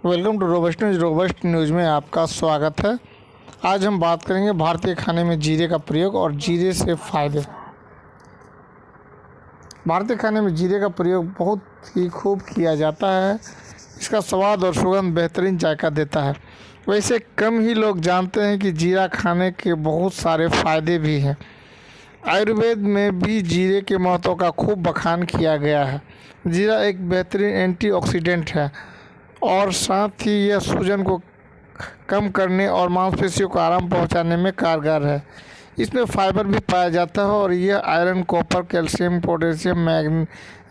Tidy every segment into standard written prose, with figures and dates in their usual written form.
Welcome to Robust News में आपका स्वागत है। आज हम बात करेंगे भारतीय खाने में जीरे का प्रयोग और जीरे से फ़ायदे। भारतीय खाने में जीरे का प्रयोग बहुत ही खूब किया जाता है। इसका स्वाद और सुगंध बेहतरीन जायका देता है। वैसे कम ही लोग जानते हैं कि जीरा खाने के बहुत सारे फ़ायदे भी हैं। आयुर्वेद में भी जीरे के महत्व का खूब बखान किया गया है। जीरा एक बेहतरीन एंटीऑक्सीडेंट है और साथ ही यह सूजन को कम करने और मांसपेशियों को आराम पहुंचाने में कारगर है। इसमें फाइबर भी पाया जाता है और यह iron, copper, calcium, potassium,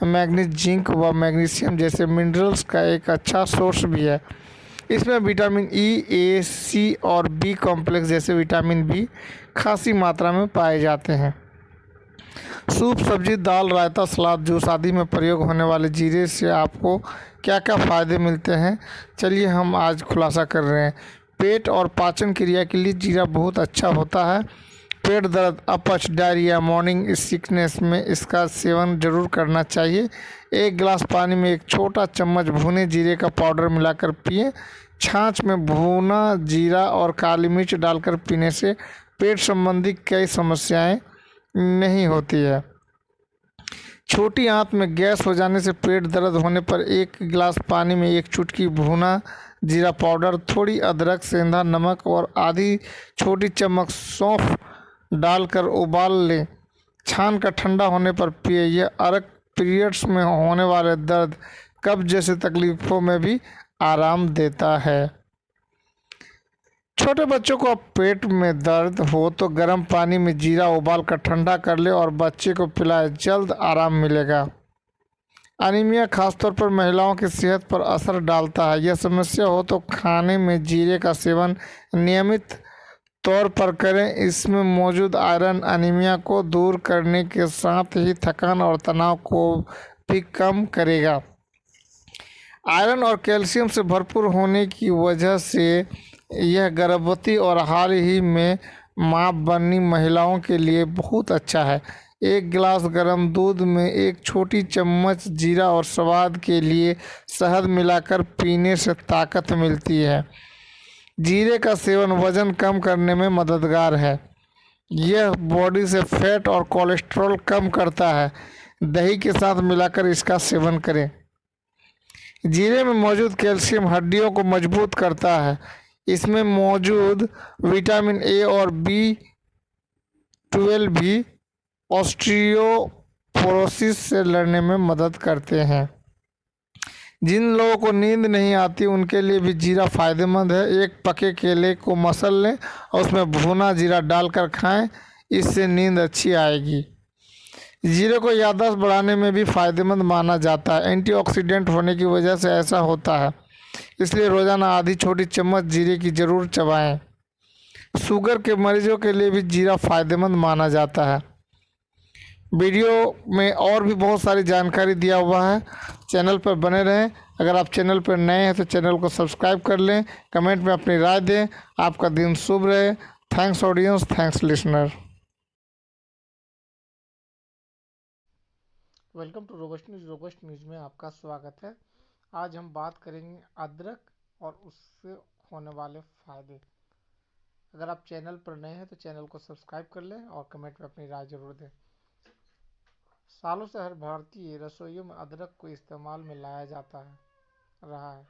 manganese, zinc व मैग्नीशियम जैसे मिनरल्स का एक अच्छा सोर्स भी है। इसमें विटामिन ई, ए, सी और बी कॉम्प्लेक्स जैसे विटामिन बी खासी मात्रा में पाए जाते हैं। सूप, सब्जी, दाल, रायता, सलाद, जूस आदि में प्रयोग होने वाले जीरे से आपको क्या क्या फ़ायदे मिलते हैं, चलिए हम आज खुलासा कर रहे हैं। पेट और पाचन क्रिया के लिए जीरा बहुत अच्छा होता है। पेट दर्द, अपच, डायरिया, मॉर्निंग सिकनेस में इसका सेवन जरूर करना चाहिए। एक गिलास पानी में एक छोटा चम्मच भुने जीरे का पाउडर मिलाकर पिएं। छाछ में भुना जीरा और काली मिर्च डालकर पीने से पेट संबंधी कई समस्याएं नहीं होती है। छोटी आंत में गैस हो जाने से पेट दर्द होने पर एक गिलास पानी में एक चुटकी भुना जीरा पाउडर, थोड़ी अदरक, सेंधा नमक और आधी छोटी चम्मच सौंफ डालकर उबाल लें। छान कर ठंडा होने पर पिए। यह अर्क, पीरियड्स में होने वाले दर्द, कब्ज जैसे तकलीफों में भी आराम देता है। छोटे बच्चों को पेट में दर्द हो तो गर्म पानी में जीरा उबाल कर ठंडा कर ले और बच्चे को पिलाए, जल्द आराम मिलेगा। अनीमिया खासतौर पर महिलाओं की सेहत पर असर डालता है। यह समस्या हो तो खाने में जीरे का सेवन नियमित तौर पर करें। इसमें मौजूद आयरन अनीमिया को दूर करने के साथ ही थकान और तनाव को भी कम करेगा। आयरन और कैल्शियम से भरपूर होने की वजह से यह गर्भवती और हाल ही में मां बननी महिलाओं के लिए बहुत अच्छा है। एक गिलास गर्म दूध में एक छोटी चम्मच जीरा और स्वाद के लिए शहद मिलाकर पीने से ताकत मिलती है। जीरे का सेवन वजन कम करने में मददगार है। यह बॉडी से फैट और कोलेस्ट्रॉल कम करता है। दही के साथ मिलाकर इसका सेवन करें। जीरे में मौजूद कैल्शियम हड्डियों को मजबूत करता है। इसमें मौजूद विटामिन ए और B12 भी ऑस्टियोपोरोसिस से लड़ने में मदद करते हैं। जिन लोगों को नींद नहीं आती उनके लिए भी जीरा फायदेमंद है। एक पके केले को मसल लें और उसमें भुना जीरा डालकर खाएं, इससे नींद अच्छी आएगी। जीरे को याददाश्त बढ़ाने में भी फ़ायदेमंद माना जाता है। एंटीऑक्सीडेंट होने की वजह से ऐसा होता है, इसलिए रोज़ाना आधी छोटी चम्मच जीरे की ज़रूर चबाएं। शुगर के मरीजों के लिए भी जीरा फ़ायदेमंद माना जाता है। वीडियो में और भी बहुत सारी जानकारी दिया हुआ है, चैनल पर बने रहें। अगर आप चैनल पर नए हैं तो चैनल को सब्सक्राइब कर लें। कमेंट में अपनी राय दें। आपका दिन शुभ रहे। Thanks audience, thanks listener. Welcome to Robust News में आपका स्वागत है। आज हम बात करेंगे अदरक और उससे होने वाले फ़ायदे। अगर आप चैनल पर नए हैं तो चैनल को सब्सक्राइब कर लें और कमेंट में अपनी राय जरूर दें। सालों से हर भारतीय रसोइयों में अदरक को इस्तेमाल में लाया जाता रहा है।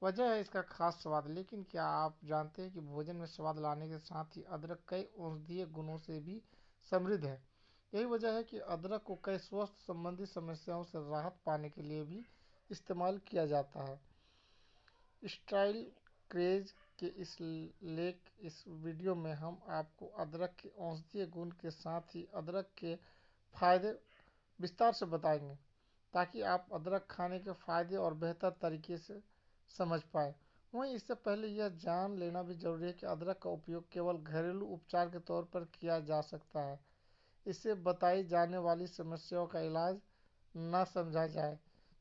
वजह है इसका खास स्वाद। लेकिन क्या आप जानते हैं कि भोजन में स्वाद लाने के साथ ही अदरक कई औषधीय गुणों से भी समृद्ध है। यही वजह है कि अदरक को कई स्वास्थ्य संबंधी समस्याओं से राहत पाने के लिए भी इस्तेमाल किया जाता है। स्टाइल क्रेज के इस वीडियो में हम आपको अदरक के औषधीय गुण के साथ ही अदरक के फायदे विस्तार से बताएंगे, ताकि आप अदरक खाने के फायदे और बेहतर तरीके से समझ पाए। वहीं इससे पहले यह जान लेना भी जरूरी है कि अदरक का उपयोग केवल घरेलू उपचार के तौर पर किया जा सकता है। इससे बताई जाने वाली समस्याओं का इलाज न समझा जाए।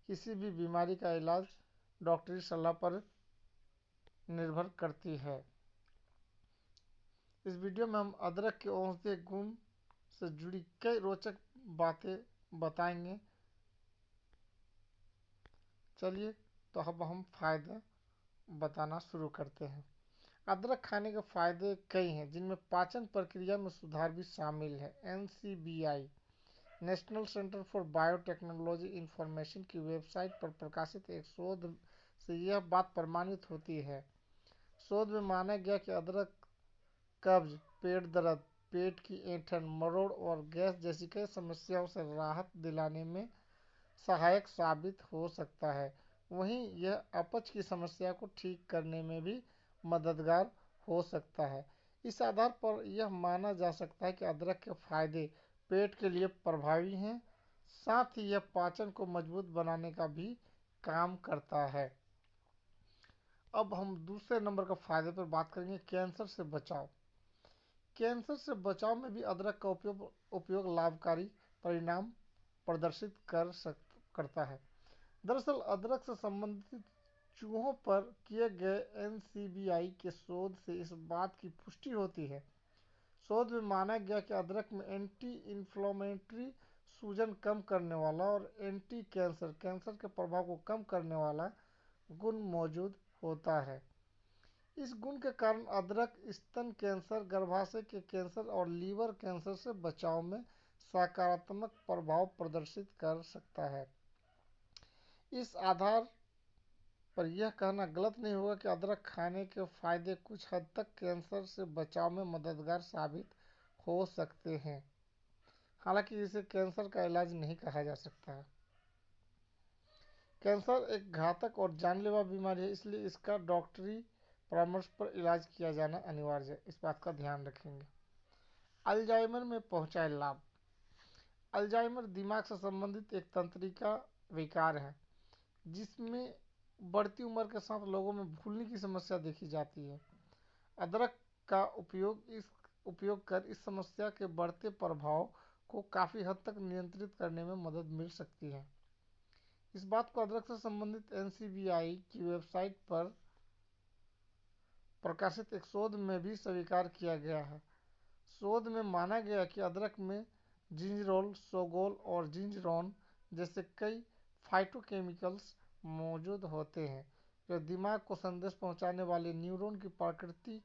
किसी भी बीमारी का इलाज डॉक्टरी सलाह पर निर्भर करती है। इस वीडियो में हम अदरक के औषधीय गुण से जुड़ी कई रोचक बातें बताएंगे। चलिए तो अब हम फायदे बताना शुरू करते हैं। अदरक खाने के फायदे कई हैं, जिनमें पाचन प्रक्रिया में सुधार भी शामिल है। NCBI national centre for biotechnology information की वेबसाइट पर प्रकाशित एक शोध से यह बात प्रमाणित होती है। शोध में माना गया कि अदरक कब्ज, पेट दर्द, पेट की ऐंठन, मरोड़ और गैस जैसी कई समस्याओं से राहत दिलाने में सहायक साबित हो सकता है। वहीं यह अपच की समस्या को ठीक करने में भी मददगार हो सकता है। इस आधार पर यह माना जा सकता है कि अदरक के फायदे पेट के लिए प्रभावी हैं, साथ ही यह पाचन को मजबूत बनाने का भी काम करता है। अब हम दूसरे नंबर का फायदे पर बात करेंगे, कैंसर से बचाव। कैंसर से बचाव में भी अदरक का उपयोग लाभकारी परिणाम प्रदर्शित करता है। दरअसल अदरक से संबंधित चूहों पर किए गए NCBI के शोध से इस बात की पुष्टि होती है। शोध में माना गया कि अदरक में एंटी इन्फ्लेमेटरी, सूजन कम करने वाला और एंटी कैंसर के प्रभाव को कम करने वाला गुण मौजूद होता है। इस गुण के कारण अदरक स्तन कैंसर, गर्भाशय के कैंसर और लीवर कैंसर से बचाव में सकारात्मक प्रभाव प्रदर्शित कर सकता है। इस आधार पर यह कहना गलत नहीं होगा कि अदरक खाने के फायदे कुछ हद तक कैंसर से बचाव में मददगार साबित हो सकते हैं। हालांकि इसे कैंसर का इलाज नहीं कहा जा सकता है। कैंसर एक घातक और जानलेवा बीमारी है, इसलिए इसका डॉक्टरी परामर्श पर इलाज किया जाना अनिवार्य है। इस बात का ध्यान रखेंगे। अल्जाइमर में पहुंचाए लाभ। अल्जाइमर दिमाग से संबंधित एक तंत्रिका विकार है, जिसमें बढ़ती उम्र के साथ लोगों में भूलने की समस्या देखी जाती है। अदरक का उपयोग कर इस समस्या के बढ़ते प्रभाव को काफ़ी हद तक नियंत्रित करने में मदद मिल सकती है। इस बात को अदरक से संबंधित NCBI की वेबसाइट पर प्रकाशित एक शोध में भी स्वीकार किया गया है। शोध में माना गया कि अदरक में जिंजरोल, सोगोल और जिंजरोन जैसे कई फाइटोकेमिकल्स मौजूद होते हैं, जो दिमाग को संदेश पहुंचाने वाले न्यूरॉन की प्राकृतिक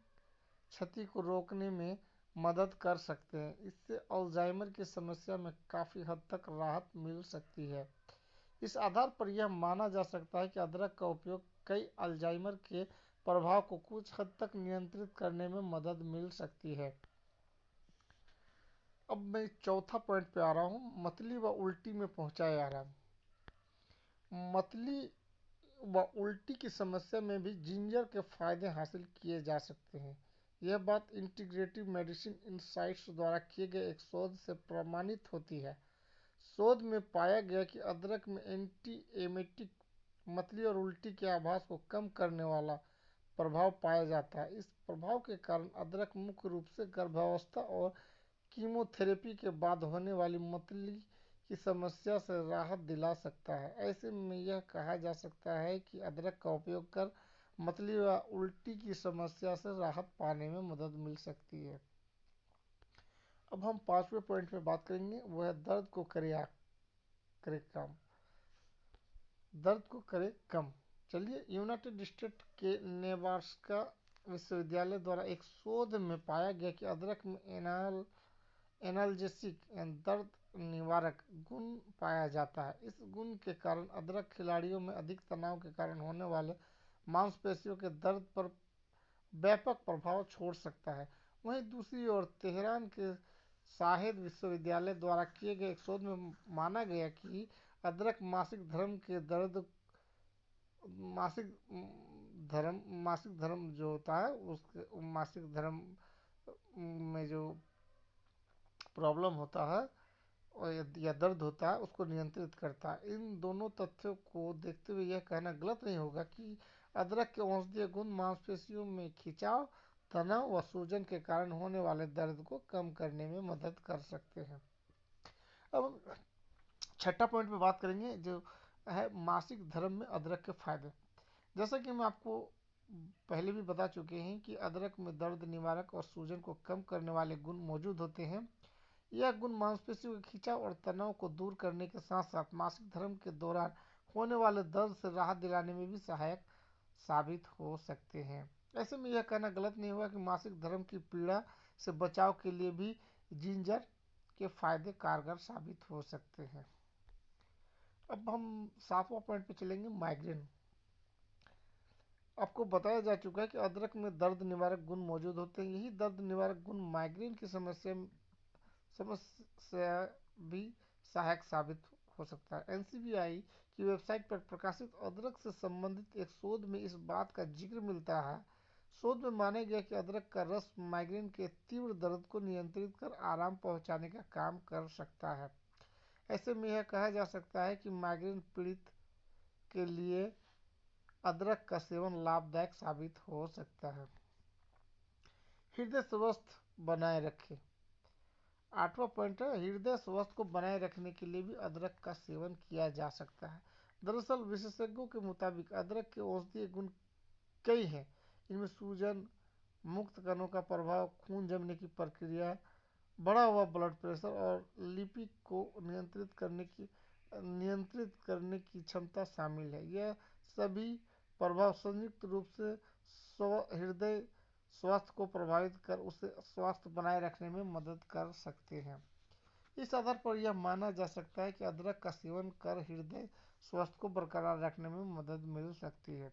क्षति को रोकने में मदद कर सकते हैं। इससे अल्जाइमर की समस्या में काफ़ी हद तक राहत मिल सकती है। इस आधार पर यह माना जा सकता है कि अदरक का उपयोग कई अल्जाइमर के प्रभाव को कुछ हद तक नियंत्रित करने में मदद मिल सकती है। अब मैं चौथा पॉइंट पे आ रहा हूँ, मतली व उल्टी में पहुंचाए आराम। मतली व उल्टी की समस्या में भी जिंजर के फायदे हासिल किए जा सकते हैं। यह बात इंटीग्रेटिव मेडिसिन इनसाइट्स द्वारा किए गए एक शोध से प्रमाणित होती है। शोध में पाया गया कि अदरक में एंटी एमेटिक मतली और उल्टी के आभास को कम करने वाला प्रभाव पाया जाता है। इस प्रभाव के कारण अदरक मुख्य रूप से गर्भावस्था और कीमोथेरेपी के बाद होने वाली मतली की समस्या से राहत दिला सकता है। ऐसे में यह कहा जा सकता है कि अदरक का उपयोग कर मतली व उल्टी की समस्या से राहत पाने में मदद मिल सकती है। अब हम पांचवें पॉइंट में बात करेंगे, वह दर्द को करे कम। दर्द को करे कम। चलिए, यूनाइटेड स्टेट के नेब्रास्का विश्वविद्यालय द्वारा एक शोध में पाया गया कि अदरक में एनाल्जेसिक दर्द निवारक गुण पाया जाता है। इस गुण के कारण अदरक खिलाड़ियों में अधिक तनाव के कारण होने वाले मांसपेशियों के दर्द पर व्यापक प्रभाव छोड़ सकता है। वहीं दूसरी ओर तेहरान के शाहिद विश्वविद्यालय द्वारा किए गए एक शोध में माना गया कि अदरक मासिक धर्म जो होता है, उसके मासिक धर्म में जो प्रॉब्लम होता है या दर्द होता है, उसको नियंत्रित करता है। इन दोनों तथ्यों को देखते हुए यह कहना गलत नहीं होगा कि अदरक के औषधीय गुण मांसपेशियों में खिंचाव, तनाव व सूजन के कारण होने वाले दर्द को कम करने में मदद कर सकते हैं। अब छठा पॉइंट पे बात करेंगे, जो है मासिक धर्म में अदरक के फायदे। जैसा कि मैं आपको पहले भी बता चुके हैं कि अदरक में दर्द निवारक और सूजन को कम करने वाले गुण मौजूद होते हैं। यह गुण मांसपेशियों के खिंचाव और तनाव को दूर करने के साथ साथ मासिक धर्म के दौरान होने वाले दर्द से राहत दिलाने में भी सहायक साबित हो सकते हैं। ऐसे में यह कहना गलत नहीं होगा कि मासिक धर्म की पीड़ा से बचाव के लिए भी जिंजर के फायदे कारगर साबित हो सकते हैं। अब हम 7वां पॉइंट पे चलेंगे, माइग्रेन। आपको बताया जा चुका है कि अदरक में दर्द निवारक गुण मौजूद होते हैं। यही दर्द निवारक गुण माइग्रेन की समस्या भी सहायक साबित हो सकता है। एनसीबीआई की वेबसाइट पर प्रकाशित अदरक से संबंधित एक शोध में इस बात का जिक्र मिलता है। शोध में माना गया कि अदरक का रस माइग्रेन के तीव्र दर्द को नियंत्रित कर आराम पहुंचाने का काम कर सकता है। ऐसे में यह कहा जा सकता है कि माइग्रेन पीड़ित के लिए अदरक का सेवन लाभदायक साबित हो सकता है। हृदय स्वस्थ बनाए रखें। 8वां पॉइंट है, हृदय स्वास्थ्य को बनाए रखने के लिए भी अदरक का सेवन किया जा सकता है। दरअसल विशेषज्ञों के मुताबिक अदरक के औषधीय गुण कई हैं। इनमें सूजन मुक्त कणों का प्रभाव, खून जमने की प्रक्रिया, बढ़ा हुआ ब्लड प्रेशर और लिपिड को नियंत्रित करने की क्षमता शामिल है। यह सभी प्रभाव संयुक्त रूप से हृदय स्वास्थ्य को प्रभावित कर उसे स्वास्थ्य बनाए रखने में मदद कर सकते हैं। इस आधार पर यह माना जा सकता है कि अदरक का सेवन कर हृदय स्वास्थ्य को बरकरार रखने में मदद मिल सकती है।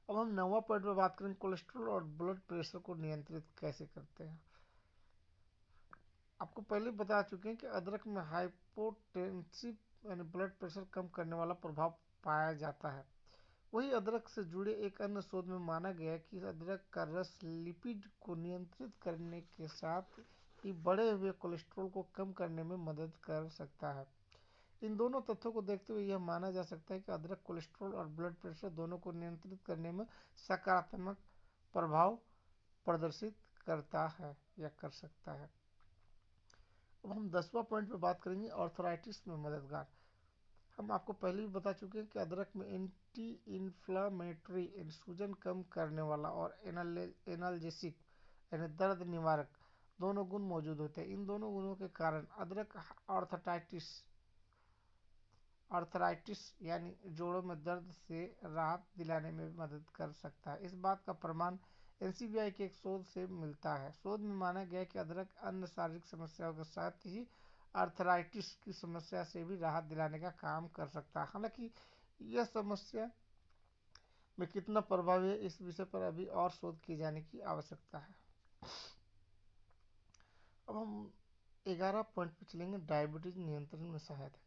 अब हम 9वां पॉइंट में बात करेंगे, कोलेस्ट्रॉल और ब्लड प्रेशर को नियंत्रित कैसे करते हैं। आपको पहले बता चुके हैं कि अदरक में हाइपोटेंसिव यानी ब्लड प्रेशर कम करने वाला प्रभाव पाया जाता है। वही अदरक से जुड़े एक अन्य शोध में माना गया कि अदरक का रस लिपिड को नियंत्रित करने के साथ ही बढ़े हुए कोलेस्ट्रॉल को कम करने में मदद कर सकता है। इन दोनों तथ्यों को देखते हुए यह माना जा सकता है कि अदरक कोलेस्ट्रॉल और ब्लड प्रेशर दोनों को नियंत्रित करने में सकारात्मक प्रभाव प्रदर्शित करता है या कर सकता है। अब हम 10वां पॉइंट पे बात करेंगे, आर्थराइटिस में मददगार। हम आपको पहले भी बता चुके हैं कि अदरक में एंटी इन्फ्लामेटरी सूजन कम करने वाला और एनाल्जेसिक यानी दर्द निवारक दोनों गुण मौजूद होते हैं। इन दोनों गुणों के कारण अदरक आर्थराइटिस यानी जोड़ों में दर्द से राहत दिलाने में मदद कर सकता है। इस बात का प्रमाण एनसीबीआई के एक शोध से मिलता है। शोध में माना गया कि अदरक अन्य शारीरिक समस्याओं के साथ ही आर्थराइटिस की समस्या से भी राहत दिलाने का काम कर सकता है। हालांकि यह समस्या में कितना प्रभावी है, इस विषय पर अभी और शोध किए जाने की आवश्यकता है। अब हम 11 पॉइंट पर चलेंगे, डायबिटीज नियंत्रण में सहायता।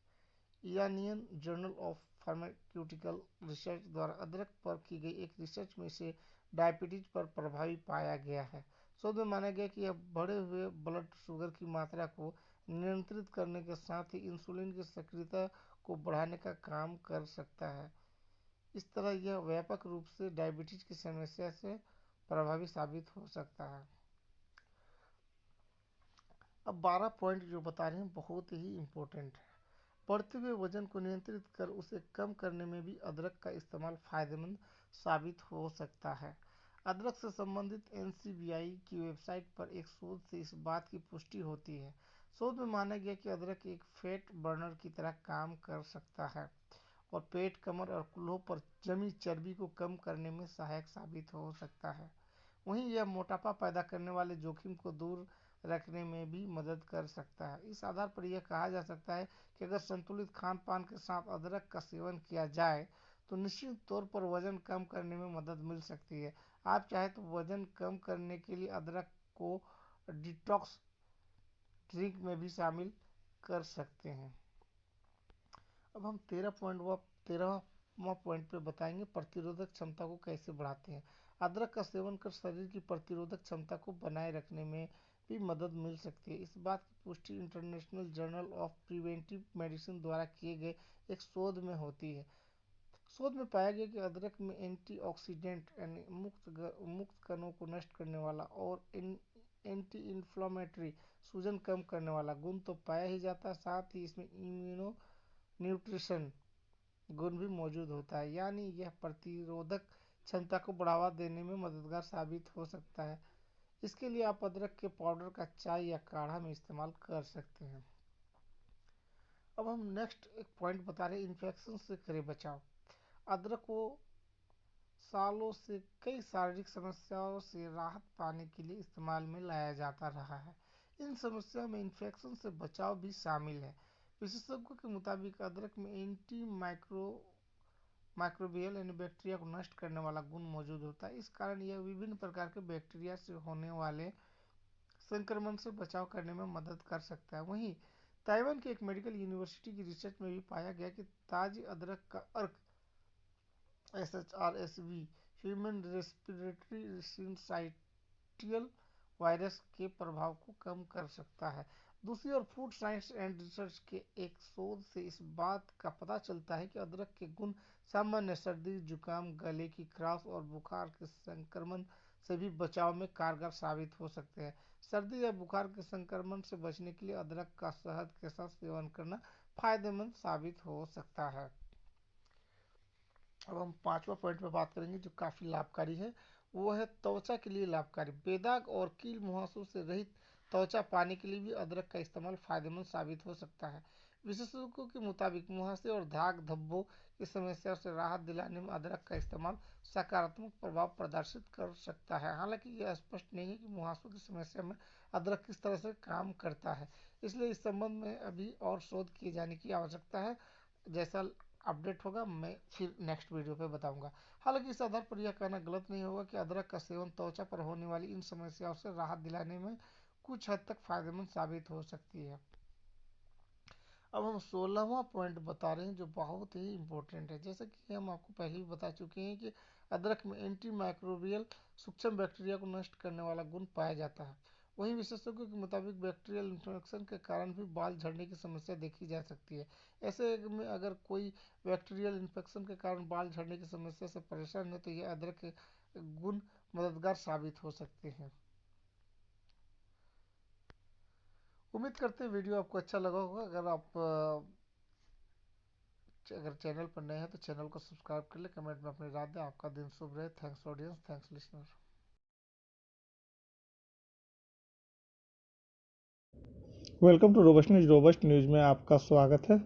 Iranian journal of pharmaceutical research द्वारा अदरक पर की गई एक रिसर्च में इसे डायबिटीज पर प्रभावी पाया गया है। शोध में माना गया कि यह बढ़े हुए ब्लड शुगर की मात्रा को नियंत्रित करने के साथ ही इंसुलिन की सक्रियता को बढ़ाने का काम कर सकता है। इस तरह यह व्यापक रूप से डायबिटीज की समस्या से प्रभावी साबित हो सकता है। अब 12 पॉइंट जो बता रहे हैं बहुत ही इम्पोर्टेंट है। बढ़ते हुए वजन को नियंत्रित कर उसे कम करने में भी अदरक का इस्तेमाल फायदेमंद साबित हो सकता है। अदरक से संबंधित एनसीबीआई की वेबसाइट पर एक शोध से इस बात की पुष्टि होती है। शोध में माना गया कि अदरक एक फैट बर्नर की तरह काम कर सकता है और पेट, कमर और कूल्हों पर जमी चर्बी को कम करने में सहायक साबित हो सकता है। वहीं यह मोटापा पैदा करने वाले जोखिम को दूर रखने में भी मदद कर सकता है। इस आधार पर यह कहा जा सकता है कि अगर संतुलित खान पान के साथ अदरक का सेवन किया जाए तो निश्चित तौर पर वजन कम करने में मदद मिल सकती है। आप चाहे तो वजन कम करने के लिए अदरक को डिटॉक्स ड्रिंक में भी शामिल कर सकते हैं। अब हम 13वां पॉइंट पे बताएंगे, प्रतिरोधक क्षमता को कैसे बढ़ाते हैं। अदरक का सेवन कर शरीर की प्रतिरोधक क्षमता को बनाए रखने में भी मदद मिल सकती है। इस बात की पुष्टि international journal of preventive medicine द्वारा किए गए एक शोध में होती है। शोध में पाया गया कि अदरक में एंटीऑक्सीडेंट यानी मुक्त कणों को नष्ट करने वाला और एंटी इन्फ्लामेटरी सूजन कम करने वाला गुण तो पाया ही जाता है, साथ ही इसमें इम्यूनो न्यूट्रिशन गुण भी मौजूद होता है, यानी यह प्रतिरोधक क्षमता को बढ़ावा देने में मददगार साबित हो सकता है। इसके लिए आप अदरक के पाउडर का चाय या काढ़ा में इस्तेमाल कर सकते हैं। अब हम नेक्स्ट एक पॉइंट बता रहे हैं, इन्फेक्शन से करें बचाव। अदरक को सालों से कई शारीरिक समस्याओं से राहत पाने के लिए इस्तेमाल में लाया जाता रहा है। इन समस्याओं में इन्फेक्शन से बचाव भी शामिल है। विशेषज्ञों के मुताबिक अदरक में एंटी माइक्रोबियल यानी बैक्टीरिया को नष्ट करने वाला गुण मौजूद होता है। इस कारण यह विभिन्न प्रकार के बैक्टीरिया से होने वाले संक्रमण से बचाव करने में मदद कर सकता है। वहीं ताइवान की एक मेडिकल यूनिवर्सिटी की रिसर्च में भी पाया गया कि ताजी अदरक का अर्क SHRSV human respiratory syncytial virus के प्रभाव को कम कर सकता है। दूसरी ओर फूड साइंस एंड रिसर्च के एक शोध से इस बात का पता चलता है कि अदरक के गुण सामान्य सर्दी, जुकाम, गले की खराश और बुखार के संक्रमण से भी बचाव में कारगर साबित हो सकते हैं। सर्दी या बुखार के संक्रमण से बचने के लिए अदरक का शहद के साथ सेवन करना फायदेमंद साबित हो सकता है। अब हम 5वां पॉइंट पे बात करेंगे जो काफ़ी लाभकारी है, वो है त्वचा के लिए लाभकारी। बेदाग और कील मुहासों से रहित त्वचा पाने के लिए भी अदरक का इस्तेमाल फायदेमंद साबित हो सकता है। विशेषज्ञों के मुताबिक मुहासे और दाग धब्बों की समस्या से राहत दिलाने में अदरक का इस्तेमाल सकारात्मक प्रभाव प्रदर्शित कर सकता है। हालांकि यह स्पष्ट नहीं है कि मुहासों की समस्या में अदरक किस तरह से काम करता है, इसलिए इस संबंध में अभी और शोध किए जाने की आवश्यकता है। जैसा अपडेट होगा मैं फिर नेक्स्ट वीडियो पे बताऊंगा। हालांकि इस आधार पर यह कहना गलत नहीं होगा कि अदरक का सेवन त्वचा पर होने वाली इन समस्याओं से राहत दिलाने में कुछ हद तक फायदेमंद साबित हो सकती है। अब हम 16वां पॉइंट बता रहे हैं जो बहुत ही इम्पोर्टेंट है। जैसा कि हम आपको पहले भी बता चुके हैं कि अदरक में एंटी माइक्रोबियल सूक्ष्म बैक्टीरिया को नष्ट करने वाला गुण पाया जाता है। वहीं विशेषज्ञों के मुताबिक बैक्टीरियल इन्फेक्शन के कारण भी बाल झड़ने की समस्या देखी जा सकती है। ऐसे में अगर कोई बैक्टीरियल इन्फेक्शन के कारण बाल झड़ने की समस्या से परेशान है तो यह अदरक के गुण मददगार साबित हो सकते हैं। उम्मीद करते हैं वीडियो आपको अच्छा लगा होगा। अगर चैनल पर नए हैं तो चैनल को सब्सक्राइब कर ले, कमेंट में अपनी राय दें। आपका दिन शुभ रहे। Thanks audience, thanks listener. Welcome to Robust News में आपका स्वागत है।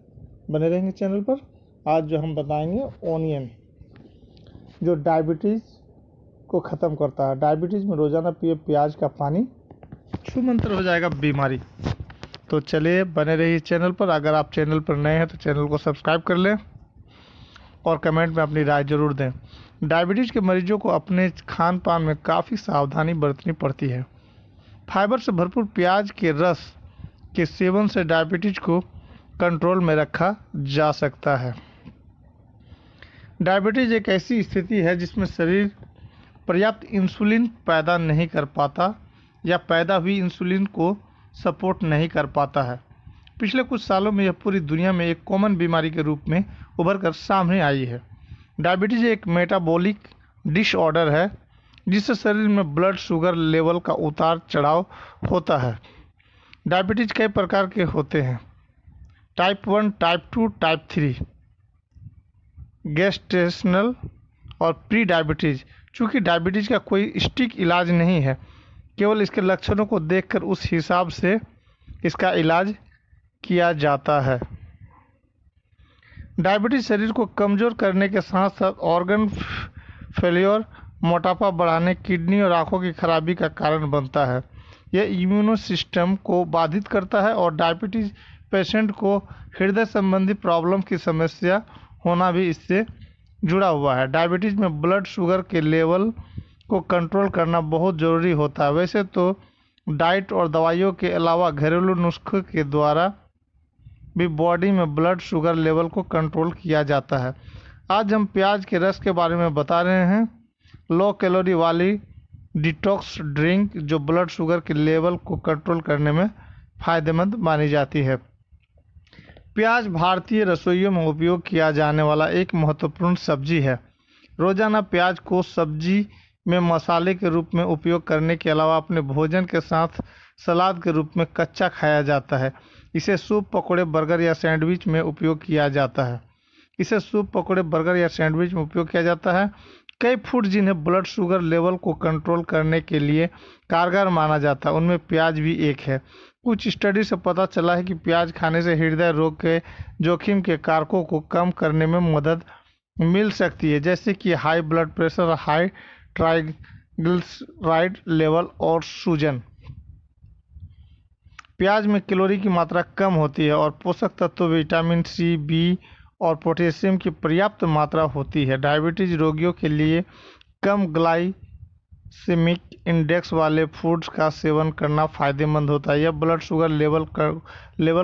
बने रहेंगे चैनल पर। आज जो हम बताएंगे ओनियन जो डायबिटीज़ को ख़त्म करता है। डायबिटीज़ में रोज़ाना पिए प्याज का पानी, छूमंतर हो जाएगा बीमारी। तो चलिए बने रहिए चैनल पर। अगर आप चैनल पर नए हैं तो चैनल को सब्सक्राइब कर लें और कमेंट में अपनी राय ज़रूर दें। डायबिटीज़ के मरीजों को अपने खान पान में काफ़ी सावधानी बरतनी पड़ती है। फाइबर से भरपूर प्याज के रस के सेवन से डायबिटीज को कंट्रोल में रखा जा सकता है। डायबिटीज एक ऐसी स्थिति है जिसमें शरीर पर्याप्त इंसुलिन पैदा नहीं कर पाता या पैदा हुई इंसुलिन को सपोर्ट नहीं कर पाता है। पिछले कुछ सालों में यह पूरी दुनिया में एक कॉमन बीमारी के रूप में उभर कर सामने आई है। डायबिटीज एक मेटाबॉलिक डिसऑर्डर है जिससे शरीर में ब्लड शुगर लेवल का उतार चढ़ाव होता है। डायबिटीज कई प्रकार के होते हैं, टाइप 1, टाइप 2, टाइप 3, गेस्टेशनल और प्री डायबिटीज। चूँकि डायबिटीज का कोई सटीक इलाज नहीं है, केवल इसके लक्षणों को देखकर उस हिसाब से इसका इलाज किया जाता है। डायबिटीज शरीर को कमज़ोर करने के साथ साथ ऑर्गन फेलियर, मोटापा बढ़ाने, किडनी और आँखों की खराबी का कारण बनता है। यह इम्यूनो सिस्टम को बाधित करता है और डायबिटीज पेशेंट को हृदय संबंधी प्रॉब्लम की समस्या होना भी इससे जुड़ा हुआ है। डायबिटीज में ब्लड शुगर के लेवल को कंट्रोल करना बहुत ज़रूरी होता है। वैसे तो डाइट और दवाइयों के अलावा घरेलू नुस्खे के द्वारा भी बॉडी में ब्लड शुगर लेवल को कंट्रोल किया जाता है। आज हम प्याज के रस के बारे में बता रहे हैं। लो कैलोरी वाली डिटॉक्स ड्रिंक जो ब्लड शुगर के लेवल को कंट्रोल करने में फ़ायदेमंद मानी जाती है। प्याज भारतीय रसोइयों में उपयोग किया जाने वाला एक महत्वपूर्ण सब्जी है। रोज़ाना प्याज को सब्जी में मसाले के रूप में उपयोग करने के अलावा अपने भोजन के साथ सलाद के रूप में कच्चा खाया जाता है। इसे सूप, पकौड़े, बर्गर या सैंडविच में उपयोग किया जाता है। कई फूड जिन्हें ब्लड शुगर लेवल को कंट्रोल करने के लिए कारगर माना जाता है उनमें प्याज भी एक है। कुछ स्टडी से पता चला है कि प्याज खाने से हृदय रोग के जोखिम के कारकों को कम करने में मदद मिल सकती है, जैसे कि high blood pressure, high triglyceride level और सूजन। प्याज में कैलोरी की मात्रा कम होती है और पोषक तत्व विटामिन सी, बी और पोटेशियम की पर्याप्त मात्रा होती है। डायबिटीज रोगियों के लिए कम ग्लाइसेमिक इंडेक्स वाले फूड्स का सेवन करना फायदेमंद होता है। यह ब्लड शुगर लेवल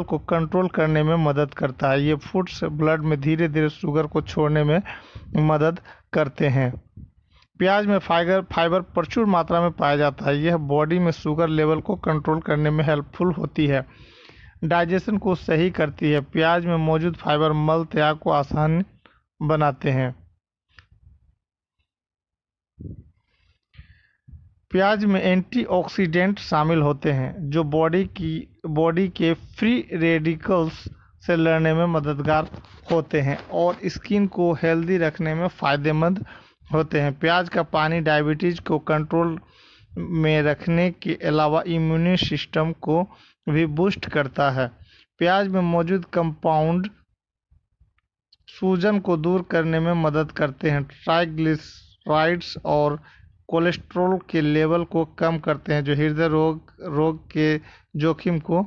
को कंट्रोल करने में मदद करता है। ये फूड्स ब्लड में धीरे धीरे शुगर को छोड़ने में मदद करते हैं। प्याज में फाइबर प्रचुर मात्रा में पाया जाता है। यह बॉडी में शुगर लेवल को कंट्रोल करने में हेल्पफुल होती है, डाइजेशन को सही करती है। प्याज में मौजूद फाइबर मल त्याग को आसान बनाते हैं। प्याज में एंटीऑक्सीडेंट शामिल होते हैं जो बॉडी के फ्री रेडिकल्स से लड़ने में मददगार होते हैं और स्किन को हेल्दी रखने में फायदेमंद होते हैं। प्याज का पानी डायबिटीज को कंट्रोल में रखने के अलावा इम्यून सिस्टम को भी बूस्ट करता है। प्याज में मौजूद कंपाउंड सूजन को दूर करने में मदद करते हैं। ट्राइग्लिसराइड्स और कोलेस्ट्रॉल के लेवल को कम करते हैं जो हृदय रोग के जोखिम को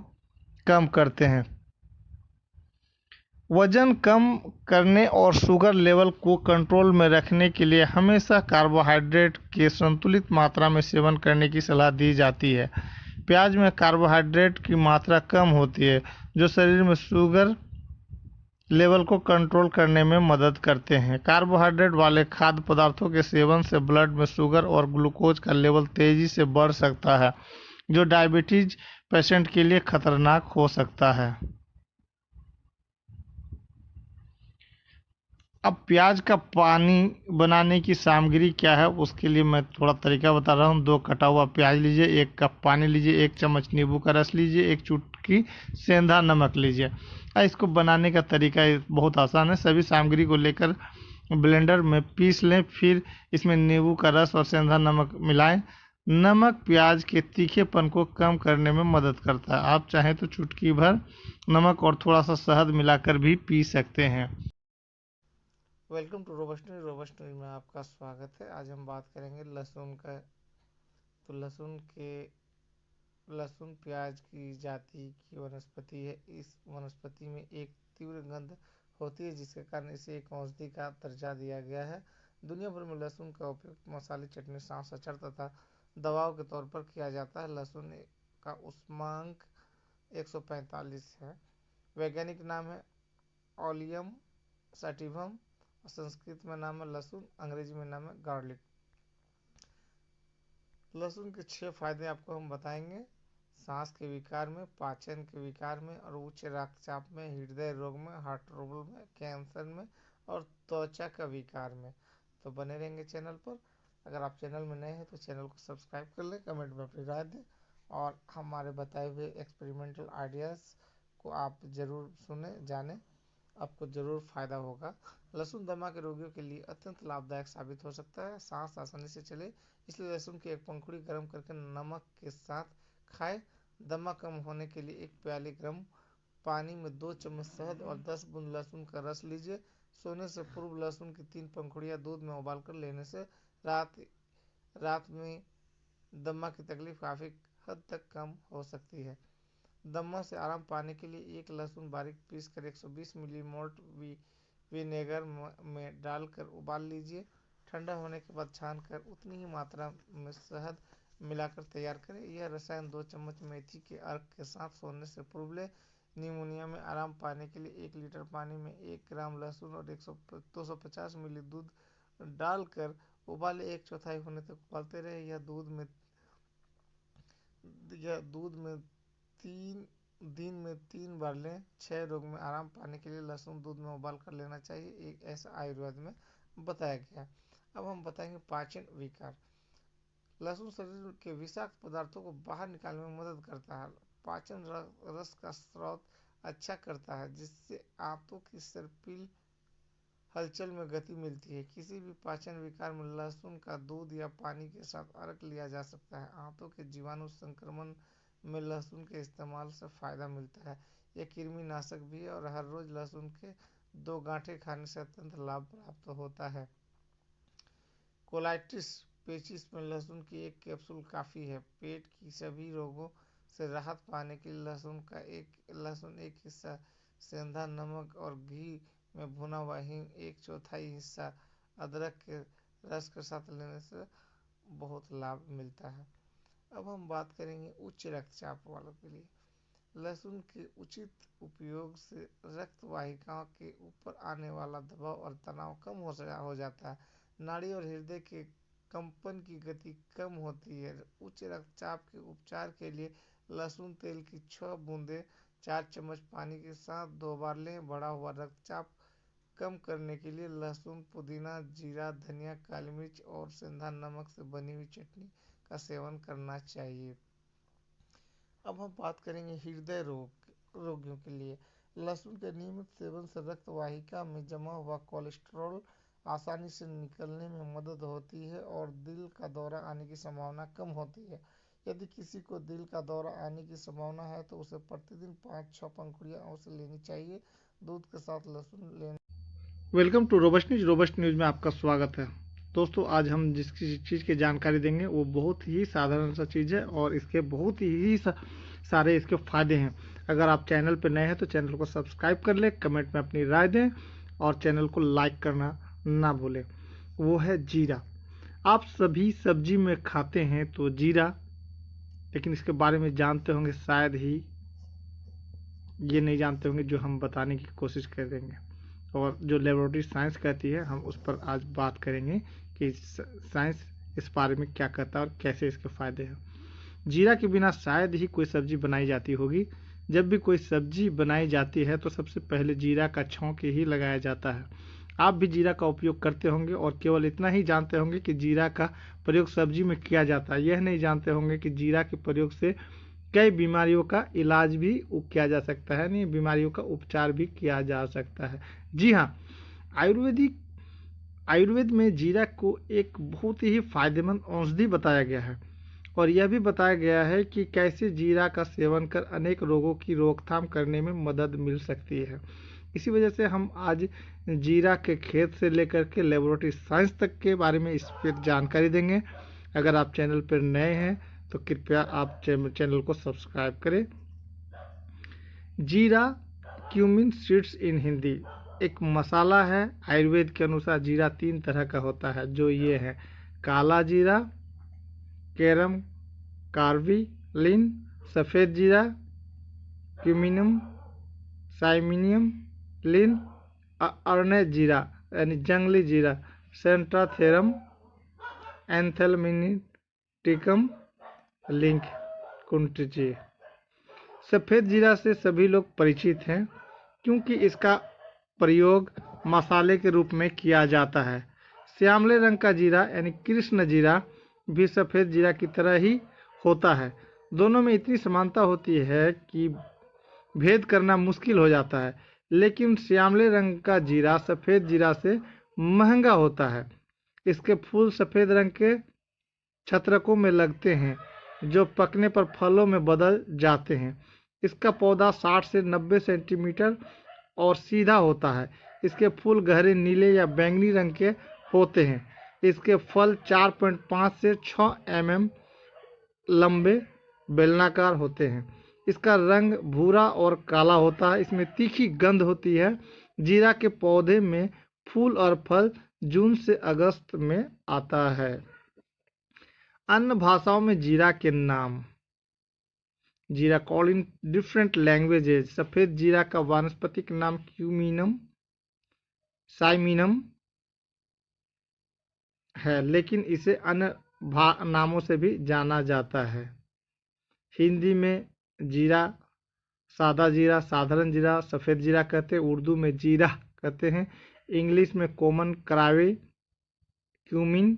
कम करते हैं। वजन कम करने और शुगर लेवल को कंट्रोल में रखने के लिए हमेशा कार्बोहाइड्रेट के संतुलित मात्रा में सेवन करने की सलाह दी जाती है। प्याज में कार्बोहाइड्रेट की मात्रा कम होती है जो शरीर में शुगर लेवल को कंट्रोल करने में मदद करते हैं। कार्बोहाइड्रेट वाले खाद्य पदार्थों के सेवन से ब्लड में शुगर और ग्लूकोज का लेवल तेजी से बढ़ सकता है जो डायबिटीज पेशेंट के लिए खतरनाक हो सकता है। अब प्याज का पानी बनाने की सामग्री क्या है उसके लिए मैं थोड़ा तरीका बता रहा हूँ। 2 कटा हुआ प्याज लीजिए, 1 कप पानी लीजिए, 1 चम्मच नींबू का रस लीजिए, 1 चुटकी सेंधा नमक लीजिए। इसको बनाने का तरीका बहुत आसान है। सभी सामग्री को लेकर ब्लेंडर में पीस लें, फिर इसमें नींबू का रस और सेंधा नमक मिलाएं। नमक प्याज के तीखेपन को कम करने में मदद करता है। आप चाहें तो चुटकी भर नमक और थोड़ा सा शहद मिलाकर भी पी सकते हैं। वेलकम टू रोबस्टरी में आपका स्वागत है। आज हम बात करेंगे लहसुन का। तो लहसुन प्याज की जाति की वनस्पति है। इस वनस्पति में एक तीव्र गंध होती है जिसके कारण इसे एक औषधि का दर्जा दिया गया है। दुनिया भर में लहसुन का उपयोग मसाले, चटनी, सांस, अचार तथा दवाओं के तौर पर किया जाता है। लहसुन का उष्मांक 145 है। वैज्ञानिक नाम है ओलियम सैटिवम, संस्कृत में नाम है लहसुन, अंग्रेजी में नाम है गार्लिक। लहसुन के 6 फायदे आपको हम बताएंगे। सांस के विकार में, पाचन के विकार में और उच्च रक्तचाप में, हृदय रोग में, हार्ट ट्रबल में, कैंसर में और त्वचा का विकार में। तो बने रहेंगे चैनल पर। अगर आप चैनल में नए हैं तो चैनल को सब्सक्राइब कर लें, कमेंट में अपनी राय दें और हमारे बताए हुए एक्सपेरिमेंटल आइडियाज़ को आप ज़रूर सुने जानें, आपको ज़रूर फ़ायदा होगा। लहसुन दमा के रोगियों के लिए अत्यंत लाभदायक साबित हो सकता है। सांस आसानी से चले इसलिए लहसुन की एक पंखुड़ी गर्म करके नमक के साथ खाएं। दमा कम होने के लिए 1 प्याली गर्म पानी में 2 चम्मच शहद और 10 बूंद लहसुन का रस लीजिए। सोने से पूर्व लहसुन की 3 पंखुड़ियां दूध में उबालकर लेने से रात में दमा की तकलीफ काफ़ी हद तक कम हो सकती है। दमा से आराम पाने के लिए 1 लहसुन बारीक पीसकर 120 मिली मोल्ट विनेगर में डालकर उबाल लीजिए। ठंडा होने के बाद छानकर उतनी ही मात्रा में शहद मिलाकर तैयार करें। यह रसायन 2 चम्मच मेथी के अर्क के साथ सोने से पूर्व लें। निमोनिया में आराम पाने के लिए 1 लीटर पानी में 1 ग्राम लहसुन और 250 मिली दूध डालकर उबाले 1/4 होने तक उबालते रहे। यह दूध में 3 बार लें। 6 रोग में आराम पाने के लिए लहसुन दूध में उबाल कर लेना चाहिए, एक ऐसा आयुर्वेद में बताया गया। अब हम बताएंगे पाचन विकार। लहसुन शरीर के विषाक्त पदार्थों को बाहर निकालने में मदद करता है। पाचन रस का स्राव अच्छा करता है जिससे आंतों की सर्पिल हलचल में गति मिलती है। किसी भी पाचन विकार में लहसुन का दूध या पानी के साथ अर्क लिया जा सकता है। आंतों के जीवाणु संक्रमण में लहसुन के इस्तेमाल से फायदा मिलता है। यह कृमि नाशक भी है और हर रोज लहसुन के 2 गांठें खाने से अत्यंत लाभ प्राप्त होता है। कोलाइटिस पेचिस में लहसुन की 1 कैप्सूल काफ़ी है। पेट की सभी रोगों से राहत पाने के लिए लहसुन एक हिस्सा सेंधा नमक और घी में भुना हुआ हींग 1/4 हिस्सा अदरक के रस के साथ लेने से बहुत लाभ मिलता है। अब हम बात करेंगे उच्च रक्तचाप वालों के लिए। लहसुन के उचित उपयोग से रक्त वाहिकाओं के ऊपर आने वाला दबाव और तनाव कम हो जाता है। नाड़ी और हृदय के कंपन की गति कम होती है। उच्च रक्तचाप के उपचार के लिए लहसुन तेल की 6 बूंदें 4 चम्मच पानी के साथ 2 बार लें। बढ़ा हुआ रक्तचाप कम करने के लिए लहसुन, पुदीना, जीरा, धनिया, काली मिर्च और सेंधा नमक से बनी हुई चटनी का सेवन करना चाहिए। अब हम बात करेंगे रोगियों के लिए। लहसुन के नियमित सेवन से रक्त वाहिका में जमा हुआ कोलेस्ट्रॉल आसानी से निकलने में मदद होती है और दिल का दौरा आने की संभावना कम होती है। यदि किसी को दिल का दौरा आने की संभावना है तो उसे प्रतिदिन 5-6 पंखुड़ियां अवश्य लेनी चाहिए। दूध के साथ लहसुन लेने। वेलकम टू रोबस्ट न्यूज़ में आपका स्वागत है। दोस्तों, आज हम जिस चीज़ की जानकारी देंगे वो बहुत ही साधारण सा चीज़ है और इसके बहुत ही सारे इसके फ़ायदे हैं। अगर आप चैनल पर नए हैं तो चैनल को सब्सक्राइब कर लें, कमेंट में अपनी राय दें और चैनल को लाइक करना ना भूलें। वो है जीरा। आप सभी सब्जी में खाते हैं तो जीरा, लेकिन इसके बारे में जानते होंगे शायद ही ये नहीं जानते होंगे जो हम बताने की कोशिश करेंगे और जो लेबोरेटरी साइंस कहती है हम उस पर आज बात करेंगे कि साइंस इस बारे में क्या कहता है और कैसे इसके फ़ायदे हैं। जीरा के बिना शायद ही कोई सब्जी बनाई जाती होगी। जब भी कोई सब्जी बनाई जाती है तो सबसे पहले जीरा का छौंक ही लगाया जाता है। आप भी जीरा का उपयोग करते होंगे और केवल इतना ही जानते होंगे कि जीरा का प्रयोग सब्जी में किया जाता है। यह नहीं जानते होंगे कि जीरा के प्रयोग से कई बीमारियों का इलाज भी किया जा सकता है, नहीं बीमारियों का उपचार भी किया जा सकता है। जी हाँ, आयुर्वेद में जीरा को एक बहुत ही फायदेमंद औषधि बताया गया है और यह भी बताया गया है कि कैसे जीरा का सेवन कर अनेक रोगों की रोकथाम करने में मदद मिल सकती है। इसी वजह से हम आज जीरा के खेत से लेकर के लेबोरेटरी साइंस तक के बारे में इस पर जानकारी देंगे। अगर आप चैनल पर नए हैं तो कृपया आप चैनल को सब्सक्राइब करें। जीरा क्यूमिन सीड्स इन हिंदी एक मसाला है। आयुर्वेद के अनुसार जीरा 3 तरह का होता है, जो ये है काला जीरा, कैरम कार्बिलिन, सफ़ेद जीरा, क्यूमिनम, साइमिनियम लिन, अर्ने जीरा यानी जंगली जीरा, सेंट्राथेरम एंथेलमिनिटिकम लिंक कुंटजी। सफ़ेद जीरा से सभी लोग परिचित हैं क्योंकि इसका प्रयोग मसाले के रूप में किया जाता है। श्यामले रंग का जीरा यानी कृष्ण जीरा भी सफ़ेद जीरा की तरह ही होता है। दोनों में इतनी समानता होती है कि भेद करना मुश्किल हो जाता है, लेकिन श्यामले रंग का जीरा सफ़ेद जीरा से महंगा होता है। इसके फूल सफ़ेद रंग के छत्रकों में लगते हैं जो पकने पर फलों में बदल जाते हैं। इसका पौधा 60 से 90 सेंटीमीटर और सीधा होता है। इसके फूल गहरे नीले या बैंगनी रंग के होते हैं। इसके फल 4.5 से 6 mm लंबे बेलनाकार होते हैं। इसका रंग भूरा और काला होता है। इसमें तीखी गंध होती है। जीरा के पौधे में फूल और फल जून से अगस्त में आता है। अन्य भाषाओं में जीरा के नाम। जीरा कॉल्ड इन डिफरेंट लैंग्वेजेज। सफ़ेद जीरा का वानस्पतिक नाम क्यूमिनम साइमिनम है, लेकिन इसे अन्य नामों से भी जाना जाता है। हिंदी में जीरा, सादा जीरा, साधारण जीरा, सफ़ेद जीरा कहते हैं। उर्दू में जीरा कहते हैं। इंग्लिश में कॉमन क्रावे क्यूमिन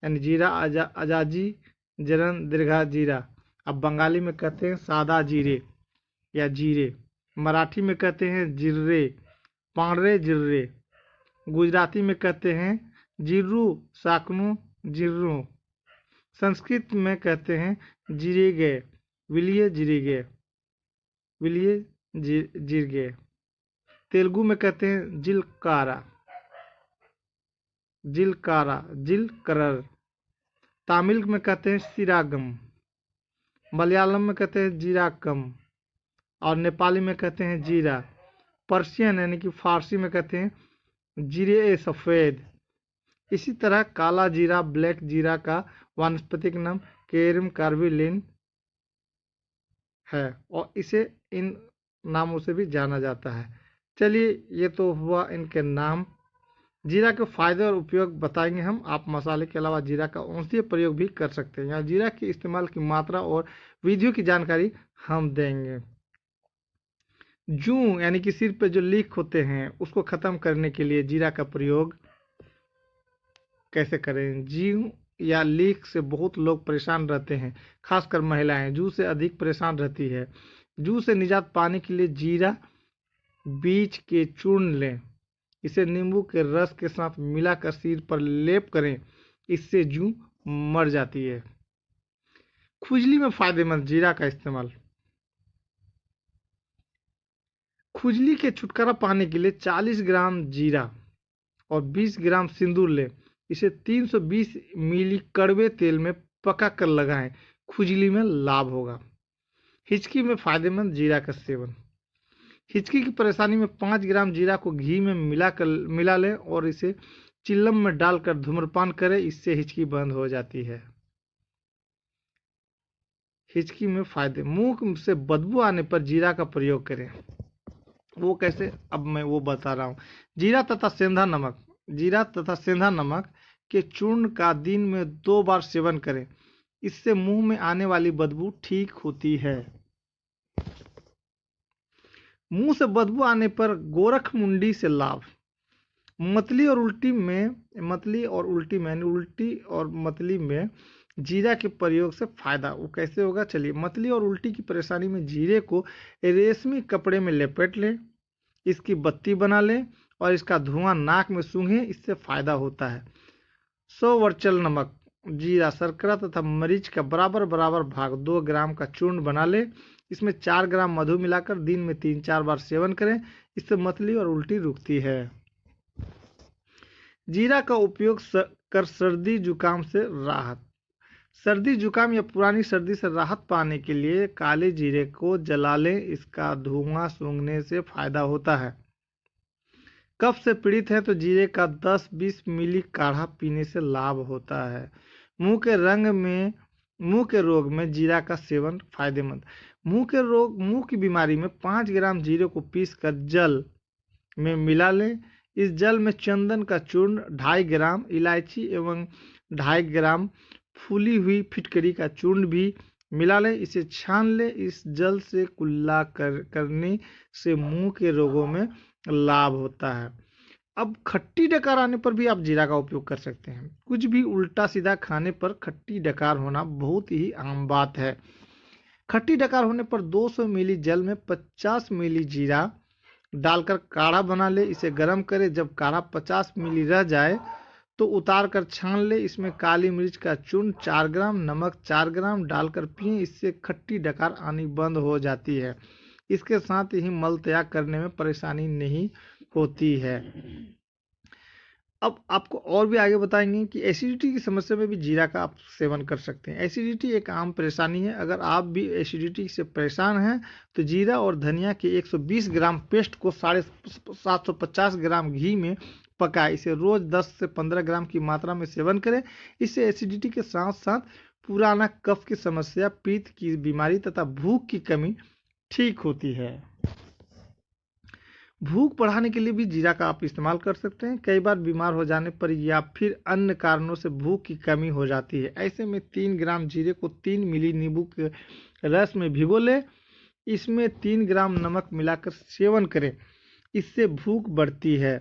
यानी जीरा, अजाजी जरन दीर्घा जीरा। अब बंगाली में कहते हैं सादा जीरे या जीरे। मराठी में कहते हैं जिर्रे, पांडरे जिर्रे। गुजराती में कहते हैं जिर्रू साकनू जिर्रू। संस्कृत में कहते हैं जिरेगे, विलिये जिरेगे, विलिये जिरगे। तेलुगु में कहते हैं जिलकारा, जिलकरर। तमिल में कहते हैं सिरागम, मलयालम में कहते हैं जीराकम और नेपाली में कहते हैं जीरा। पर्शियन यानी कि फारसी में कहते हैं जीरे ए सफ़ेद। इसी तरह काला जीरा, ब्लैक जीरा का वानस्पतिक नाम केरम कार्बिलिन है और इसे इन नामों से भी जाना जाता है। चलिए, ये तो हुआ इनके नाम। जीरा के फायदे और उपयोग बताएंगे हम। आप मसाले के अलावा जीरा का औषधीय प्रयोग भी कर सकते हैं। यहाँ जीरा के इस्तेमाल की मात्रा और विधियों की जानकारी हम देंगे। जूं यानी कि सिर पे जो लीक होते हैं उसको खत्म करने के लिए जीरा का प्रयोग कैसे करें। जूं या लीक से बहुत लोग परेशान रहते हैं, खासकर महिलाएं जूं से अधिक परेशान रहती है। जूं से निजात पाने के लिए जीरा बीज के चूर्ण लें, इसे नींबू के रस के साथ मिलाकर सिर पर लेप करें, इससे जूं मर जाती है। खुजली में फायदेमंद जीरा का इस्तेमाल। खुजली के छुटकारा पाने के लिए 40 ग्राम जीरा और 20 ग्राम सिंदूर लें, इसे 320 मिली कड़वे तेल में पका कर लगाएं, खुजली में लाभ होगा। हिचकी में फायदेमंद जीरा का सेवन। हिचकी की परेशानी में 5 ग्राम जीरा को घी में मिला लें और इसे चिल्लम में डालकर धूम्रपान करें, इससे हिचकी बंद हो जाती है। हिचकी में फायदे। मुंह से बदबू आने पर जीरा का प्रयोग करें। वो कैसे, अब मैं वो बता रहा हूँ। जीरा तथा सेंधा नमक के चूर्ण का दिन में 2 बार सेवन करें, इससे मुंह में आने वाली बदबू ठीक होती है। मुंह से बदबू आने पर गोरखमुंडी से लाभ। मतली और उल्टी में जीरा के प्रयोग से फायदा। वो कैसे होगा, चलिए। मतली और उल्टी की परेशानी में जीरे को रेशमी कपड़े में लपेट लें, इसकी बत्ती बना लें और इसका धुआं नाक में सूंघें, इससे फायदा होता है। 100 वर्चल नमक, जीरा, शर्करा तथा मरीच का बराबर भाग 2 ग्राम का चूर्ण बना लें, इसमें 4 ग्राम मधु मिलाकर दिन में 3-4 बार सेवन करें, इससे मतली और उल्टी रुकती है। जीरा का उपयोग कर सर्दी जुकाम से राहत। सर्दी जुकाम या पुरानी सर्दी से राहत पाने के लिए काले जीरे को जला लें, इसका धुआं सूंघने से फायदा होता है। कफ से पीड़ित है तो जीरे का 10-20 मिली काढ़ा पीने से लाभ होता है। मुंह के रोग में जीरा का सेवन फायदेमंद। मुंह की बीमारी में 5 ग्राम जीरे को पीसकर जल में मिला लें, इस जल में चंदन का चूर्ण 2.5 ग्राम, इलायची एवं 2.5 ग्राम फूली हुई फिटकरी का चूर्ण भी मिला लें, इसे छान लें। इस जल से कुल्ला करने से मुंह के रोगों में लाभ होता है। अब खट्टी डकार आने पर भी आप जीरा का उपयोग कर सकते हैं। कुछ भी उल्टा सीधा खाने पर खट्टी डकार होना बहुत ही आम बात है। खट्टी डकार होने पर 200 मिली जल में 50 मिली जीरा डालकर काढ़ा बना ले, इसे गर्म करें। जब काढ़ा 50 मिली रह जाए तो उतार कर छान ले, इसमें काली मिर्च का चूर्ण 4 ग्राम, नमक 4 ग्राम डालकर पिएं, इससे खट्टी डकार आनी बंद हो जाती है। इसके साथ ही मल त्याग करने में परेशानी नहीं होती है। अब आपको और भी आगे बताएंगे कि एसिडिटी की समस्या में भी जीरा का आप सेवन कर सकते हैं। एसिडिटी एक आम परेशानी है। अगर आप भी एसिडिटी से परेशान हैं तो जीरा और धनिया के 120 ग्राम पेस्ट को 750 ग्राम घी में पकाएं, इसे रोज 10 से 15 ग्राम की मात्रा में सेवन करें। इससे एसिडिटी के साथ साथ पुराना कफ की समस्या, पित्त की बीमारी तथा भूख की कमी ठीक होती है। भूख बढ़ाने के लिए भी जीरा का आप इस्तेमाल कर सकते हैं। कई बार बीमार हो जाने पर या फिर अन्य कारणों से भूख की कमी हो जाती है, ऐसे में 3 ग्राम जीरे को 3 मिली नींबू के रस में भिगो लें, इसमें 3 ग्राम नमक मिलाकर सेवन करें, इससे भूख बढ़ती है।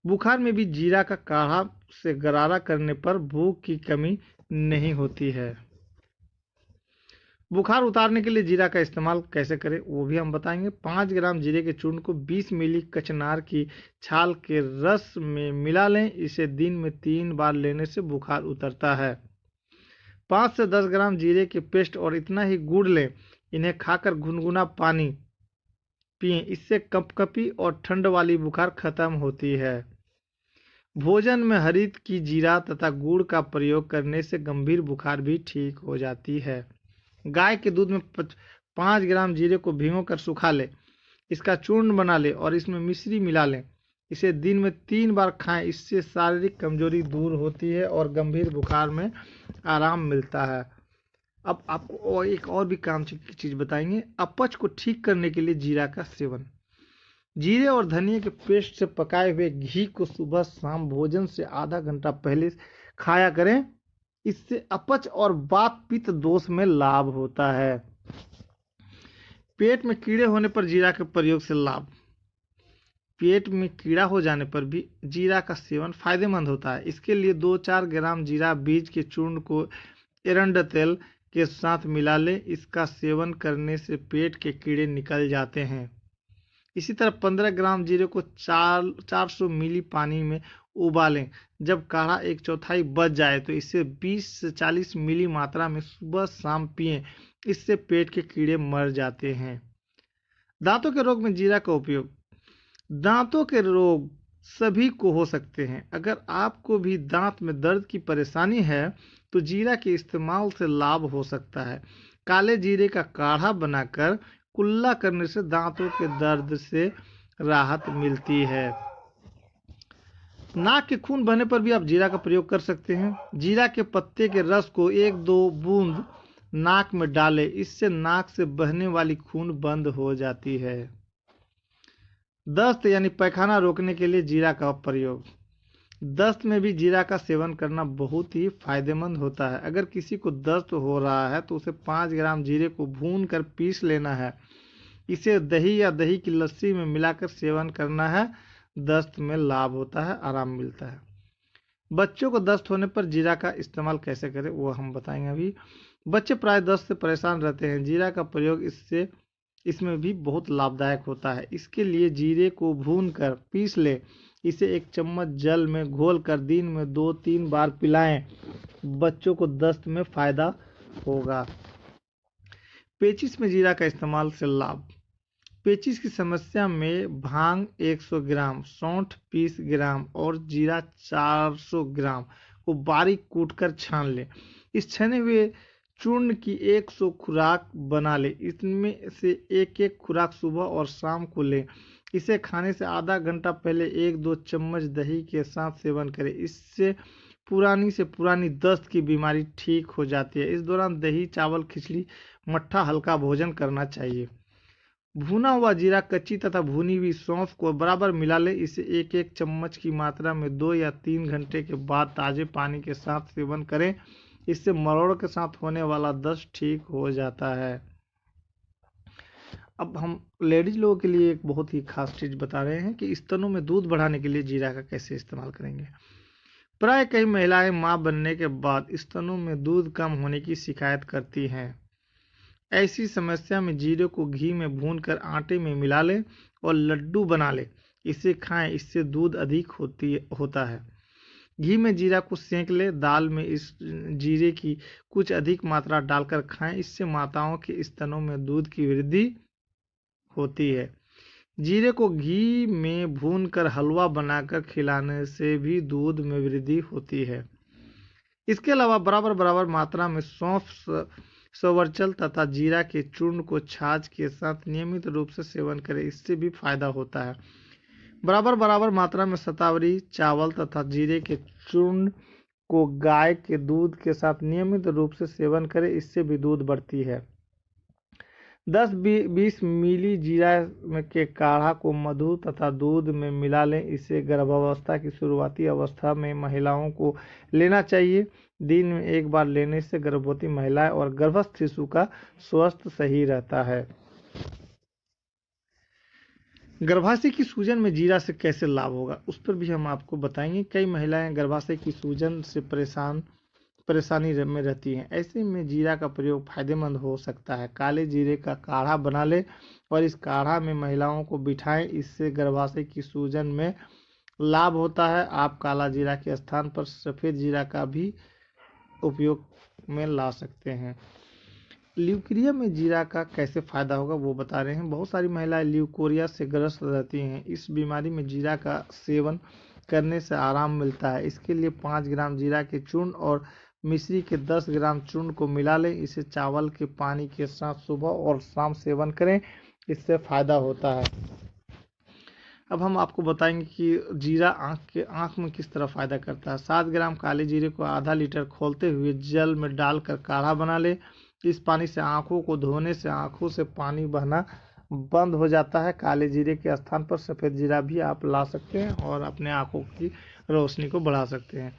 बुखार में भी जीरा का काढ़ा से गरारा करने पर भूख की कमी नहीं होती है। बुखार उतारने के लिए जीरा का इस्तेमाल कैसे करें वो भी हम बताएंगे। 5 ग्राम जीरे के चूर्ण को 20 मिली कचनार की छाल के रस में मिला लें, इसे दिन में 3 बार लेने से बुखार उतरता है। 5 से 10 ग्राम जीरे के पेस्ट और इतना ही गुड़ लें, इन्हें खाकर गुनगुना पानी पिएं, इससे कपकपी और ठंड वाली बुखार खत्म होती है। भोजन में हरित की जीरा तथा गुड़ का प्रयोग करने से गंभीर बुखार भी ठीक हो जाती है। गाय के दूध में 5 ग्राम जीरे को भिगोकर सुखा ले, इसका चूर्ण बना ले और इसमें मिश्री मिला लें। इसे दिन में 3 बार खाएं, इससे शारीरिक कमजोरी दूर होती है और गंभीर बुखार में आराम मिलता है। अब आपको एक और भी काम की चीज़ बताएंगे, अपच को ठीक करने के लिए जीरा का सेवन। जीरे और धनिया के पेस्ट से पकाए हुए घी को सुबह शाम भोजन से आधा घंटा पहले खाया करें, इससे अपच और वात पित्त दोष में लाभ होता है। पेट में कीड़े होने पर जीरा के प्रयोग से लाभ। पेट में कीड़ा हो जाने पर भी जीरा का सेवन फायदेमंद होता है। इसके लिए 2-4 ग्राम जीरा बीज के चूर्ण को एरंड तेल के साथ मिला लें, इसका सेवन करने से पेट के कीड़े निकल जाते हैं। इसी तरह 15 ग्राम जीरे को 400 मिली पानी में उबालें, जब काढ़ा 1/4 बच जाए तो इसे 20 से 40 मिली मात्रा में सुबह शाम पिएं, इससे पेट के कीड़े मर जाते हैं। दांतों के रोग में जीरा का उपयोग। दांतों के रोग सभी को हो सकते हैं। अगर आपको भी दांत में दर्द की परेशानी है तो जीरा के इस्तेमाल से लाभ हो सकता है। काले जीरे का काढ़ा बनाकर कुल्ला करने से दांतों के दर्द से राहत मिलती है। नाक के खून बहने पर भी आप जीरा का प्रयोग कर सकते हैं। जीरा के पत्ते के रस को 1-2 बूंद नाक में डालें, इससे नाक से बहने वाली खून बंद हो जाती है। दस्त यानी पैखाना रोकने के लिए जीरा का प्रयोग। दस्त में भी जीरा का सेवन करना बहुत ही फायदेमंद होता है। अगर किसी को दस्त हो रहा है तो उसे 5 ग्राम जीरे को भून कर पीस लेना है, इसे दही या दही की लस्सी में मिलाकर सेवन करना है। दस्त में लाभ होता है, आराम मिलता है। बच्चों को दस्त होने पर जीरा का इस्तेमाल कैसे करें वो हम बताएंगे अभी। बच्चे प्राय दस्त से परेशान रहते हैं, जीरा का प्रयोग इसमें भी बहुत लाभदायक होता है। इसके लिए जीरे को भून कर पीस ले, इसे 1 चम्मच जल में घोल कर दिन में 2-3 बार पिलाएं, बच्चों को दस्त में फायदा होगा। पेचिश में जीरा का इस्तेमाल से लाभ। पेचिश की समस्या में भांग 100 ग्राम, सौंठ 20 ग्राम और जीरा 400 ग्राम को बारीक कूटकर छान लें। इस छने हुए चूर्ण की 100 खुराक बना ले, इसमें से एक खुराक सुबह और शाम को लें। इसे खाने से आधा घंटा पहले 1-2 चम्मच दही के साथ सेवन करें, इससे पुरानी से पुरानी दस्त की बीमारी ठीक हो जाती है। इस दौरान दही, चावल, खिचड़ी, मट्ठा हल्का भोजन करना चाहिए। भुना हुआ जीरा, कच्ची तथा भुनी हुई सौंफ को बराबर मिला ले, इसे 1-1 चम्मच की मात्रा में 2 या 3 घंटे के बाद ताजे पानी के साथ सेवन करें, इससे मरोड़ के साथ होने वाला दस्त ठीक हो जाता है। अब हम लेडीज लोगों के लिए एक बहुत ही खास चीज़ बता रहे हैं कि स्तनों में दूध बढ़ाने के लिए जीरा का कैसे इस्तेमाल करेंगे। प्राय कई महिलाएं मां बनने के बाद स्तनों में दूध कम होने की शिकायत करती हैं। ऐसी समस्या में जीरे को घी में भूनकर आटे में मिला लें और लड्डू बना लें, इसे खाएं, इससे दूध अधिक होता है। घी में जीरा को सेंक ले, दाल में इस जीरे की कुछ अधिक मात्रा डालकर खाएं, इससे माताओं के स्तनों में दूध की वृद्धि होती है। जीरे को घी में भूनकर हलवा बनाकर खिलाने से भी दूध में वृद्धि होती है। इसके अलावा बराबर मात्रा में सौंफ, सवर्चल तथा जीरा के चूर्ण को छाछ के साथ नियमित रूप से सेवन करें, इससे भी फायदा होता है। बराबर मात्रा में शतावरी, चावल तथा जीरे के चूर्ण को गाय के दूध के साथ नियमित रूप से सेवन करें, इससे भी दूध बढ़ती है। 10-20 मिली जीरा के काढ़ा को मधु तथा दूध में मिला लें, इसे गर्भावस्था की शुरुआती अवस्था में महिलाओं को लेना चाहिए। दिन में 1 बार लेने से गर्भवती महिलाएं और गर्भस्थ शिशु का स्वास्थ्य सही रहता है। गर्भाशय की सूजन में जीरा से कैसे लाभ होगा उस पर भी हम आपको बताएंगे। कई महिलाएं गर्भाशय की सूजन से परेशानी में रहती हैं, ऐसे में जीरा का प्रयोग फायदेमंद हो सकता है। काले जीरे का काढ़ा बना ले और इस काढ़ा में महिलाओं को बिठाएं, इससे गर्भाशय की सूजन में लाभ होता है। आप काला जीरा के स्थान पर सफ़ेद जीरा का भी उपयोग में ला सकते हैं। ल्यूकेरिया में जीरा का कैसे फ़ायदा होगा वो बता रहे हैं। बहुत सारी महिलाएं ल्यूकोरिया से ग्रस्त रहती हैं। इस बीमारी में जीरा का सेवन करने से आराम मिलता है। इसके लिए 5 ग्राम जीरा के चूर्ण और मिश्री के 10 ग्राम चूर्ण को मिला लें। इसे चावल के पानी के साथ सुबह और शाम सेवन करें, इससे फ़ायदा होता है। अब हम आपको बताएंगे कि जीरा आँख में किस तरह फ़ायदा करता है। 7 ग्राम काले जीरे को आधा लीटर खौलते हुए जल में डालकर काढ़ा बना ले। इस पानी से आँखों को धोने से आँखों से पानी बहना बंद हो जाता है। काले जीरे के स्थान पर सफ़ेद जीरा भी आप ला सकते हैं और अपने आँखों की रोशनी को बढ़ा सकते हैं।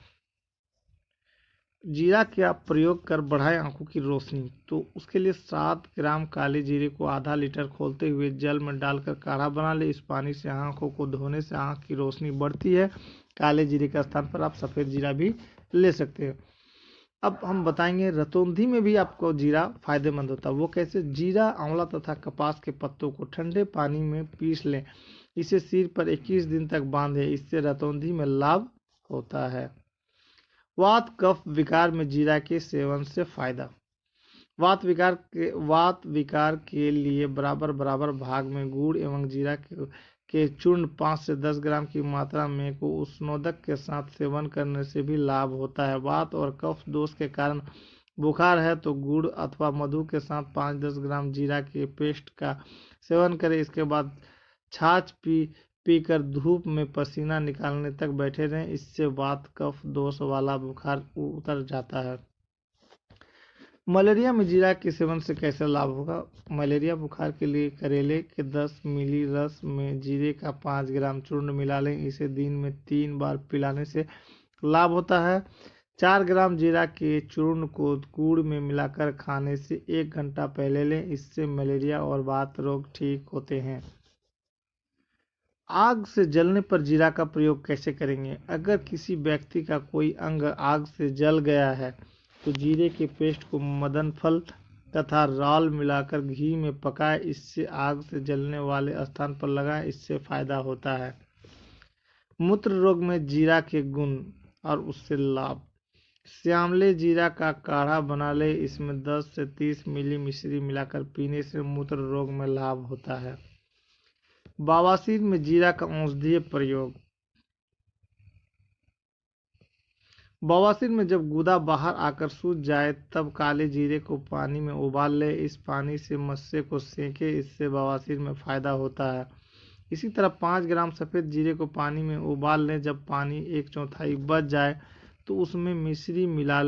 जीरा का प्रयोग कर बढ़ाएं आंखों की रोशनी, तो उसके लिए 7 ग्राम काले जीरे को आधा लीटर खौलते हुए जल में डालकर काढ़ा बना ले। इस पानी से आंखों को धोने से आंख की रोशनी बढ़ती है। काले जीरे के स्थान पर आप सफ़ेद जीरा भी ले सकते हैं। अब हम बताएंगे रतौंधी में भी आपको जीरा फायदेमंद होता है। वो कैसे? जीरा, आंवला तथा कपास के पत्तों को ठंडे पानी में पीस लें। इसे सिर पर 21 दिन तक बांधें। इससे रतौंधी में लाभ होता है। वात कफ विकार में जीरा के सेवन से फायदा। वात विकार के लिए बराबर बराबर भाग में गुड़ एवं जीरा के चूर्ण 5 से 10 ग्राम की मात्रा में को उष्णोदक के साथ सेवन करने से भी लाभ होता है। वात और कफ दोष के कारण बुखार है तो गुड़ अथवा मधु के साथ 5-10 ग्राम जीरा के पेस्ट का सेवन करें। इसके बाद छाछ पीकर धूप में पसीना निकालने तक बैठे रहें। इससे वात कफ दोष वाला बुखार उतर जाता है। मलेरिया में जीरा के सेवन से कैसे लाभ होगा? मलेरिया बुखार के लिए करेले के 10 मिली रस में जीरे का 5 ग्राम चूर्ण मिला लें। इसे दिन में 3 बार पिलाने से लाभ होता है। 4 ग्राम जीरा के चूर्ण को गुड़ में मिलाकर खाने से 1 घंटा पहले लें। इससे मलेरिया और वात रोग ठीक होते हैं। आग से जलने पर जीरा का प्रयोग कैसे करेंगे? अगर किसी व्यक्ति का कोई अंग आग से जल गया है तो जीरे के पेस्ट को मदन फल तथा राल मिलाकर घी में पकाएं। इससे आग से जलने वाले स्थान पर लगाएं। इससे फायदा होता है। मूत्र रोग में जीरा के गुण और उससे लाभ। श्यामले जीरा का काढ़ा बना ले। इसमें 10 से 30 मिली मिश्री मिलाकर पीने से मूत्र रोग में लाभ होता है। बवासीर में जीरा का औषधीय प्रयोग। बवासीर में जब गुदा बाहर आकर सूज जाए तब काले जीरे को पानी में उबाल ले। इस पानी से मस्से को सेंके। इससे बवासीर में फायदा होता है। इसी तरह 5 ग्राम सफ़ेद जीरे को पानी में उबाल लें। जब पानी 1/4 बच जाए तो उसमें मिश्री मिला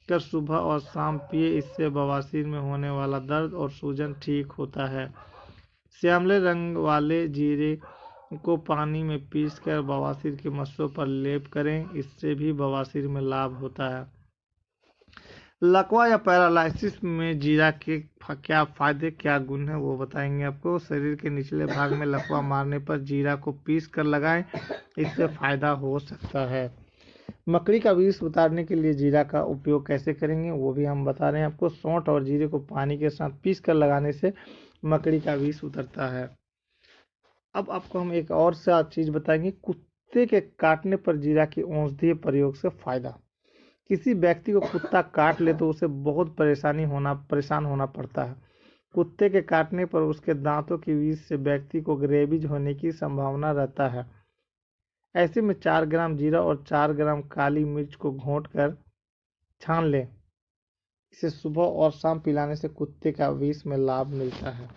कर सुबह और शाम पिए। इससे बवासीर में होने वाला दर्द और सूजन ठीक होता है। श्यामले रंग वाले जीरे को पानी में पीसकर बवासीर के मस्सों पर लेप करें। इससे भी बवासीर में लाभ होता है। लकवा या पैरालाइसिस में जीरा के क्या फायदे क्या गुण है वो बताएंगे आपको। शरीर के निचले भाग में लकवा मारने पर जीरा को पीस कर लगाएं। इससे फायदा हो सकता है। मकड़ी का विष उतारने के लिए जीरा का उपयोग कैसे करेंगे वो भी हम बता रहे हैं आपको। सौंठ और जीरे को पानी के साथ पीस कर लगाने से मकड़ी का विष उतरता है। अब आपको हम एक और सा चीज़ बताएंगे। कुत्ते के काटने पर जीरा की औषधीय प्रयोग से फायदा। किसी व्यक्ति को कुत्ता काट ले तो उसे बहुत परेशान होना पड़ता है। कुत्ते के काटने पर उसके दांतों के विष से व्यक्ति को रेबीज होने की संभावना रहता है। ऐसे में 4 ग्राम जीरा और 4 ग्राम काली मिर्च को घोंट कर छान लें। इसे सुबह और शाम पिलाने से कुत्ते का विष में लाभ मिलता है।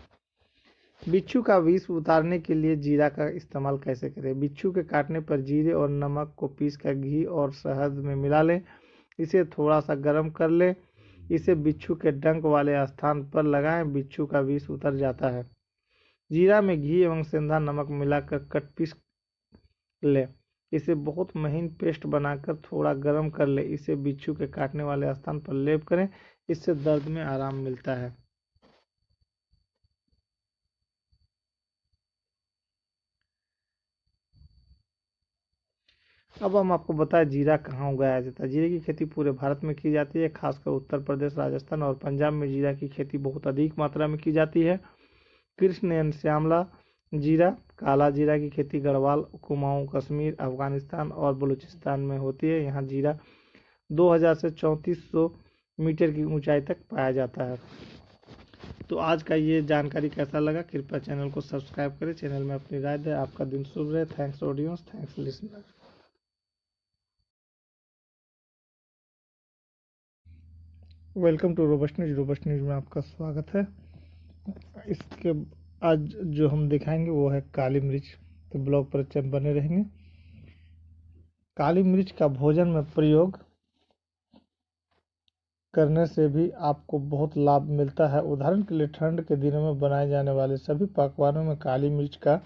बिच्छू का विष उतारने के लिए जीरा का इस्तेमाल कैसे करें? बिच्छू के काटने पर जीरे और नमक को पीसकर घी और शहद में मिला लें। इसे थोड़ा सा गर्म कर लें। इसे बिच्छू के डंक वाले स्थान पर लगाएं। बिच्छू का विष उतर जाता है। जीरा में घी एवं सेंधा नमक मिलाकर कट पीस लें। इसे बहुत महीन पेस्ट बनाकर थोड़ा गर्म कर लें। इसे बिच्छू के काटने वाले स्थान पर लेप करें। इससे दर्द में आराम मिलता है। अब हम आपको बताएं जीरा कहाँ उगाया जाता है। जीरे की खेती पूरे भारत में की जाती है। खासकर उत्तर प्रदेश, राजस्थान और पंजाब में जीरा की खेती बहुत अधिक मात्रा में की जाती है। कृष्ण एवं श्यामला जीरा, काला जीरा की खेती गढ़वाल, कुमाऊं, कश्मीर, अफगानिस्तान और बलूचिस्तान में होती है। यहाँ जीरा 2000 से 3400 मीटर की ऊंचाई तक पाया जाता है। तो आज का ये जानकारी कैसा लगा, कृपया चैनल को सब्सक्राइब करें, चैनल में अपनी राय दें। आपका दिन शुभ रहे। Thanks audience, thanks listener. Welcome to Robust News. Robust News में आपका स्वागत है। इसके आज जो हम दिखाएंगे वो है काली मिर्च, तो ब्लॉग पर बने रहेंगे। काली मिर्च का भोजन में प्रयोग करने से भी आपको बहुत लाभ मिलता है। उदाहरण के लिए ठंड के दिनों में बनाए जाने वाले सभी पकवानों में काली मिर्च का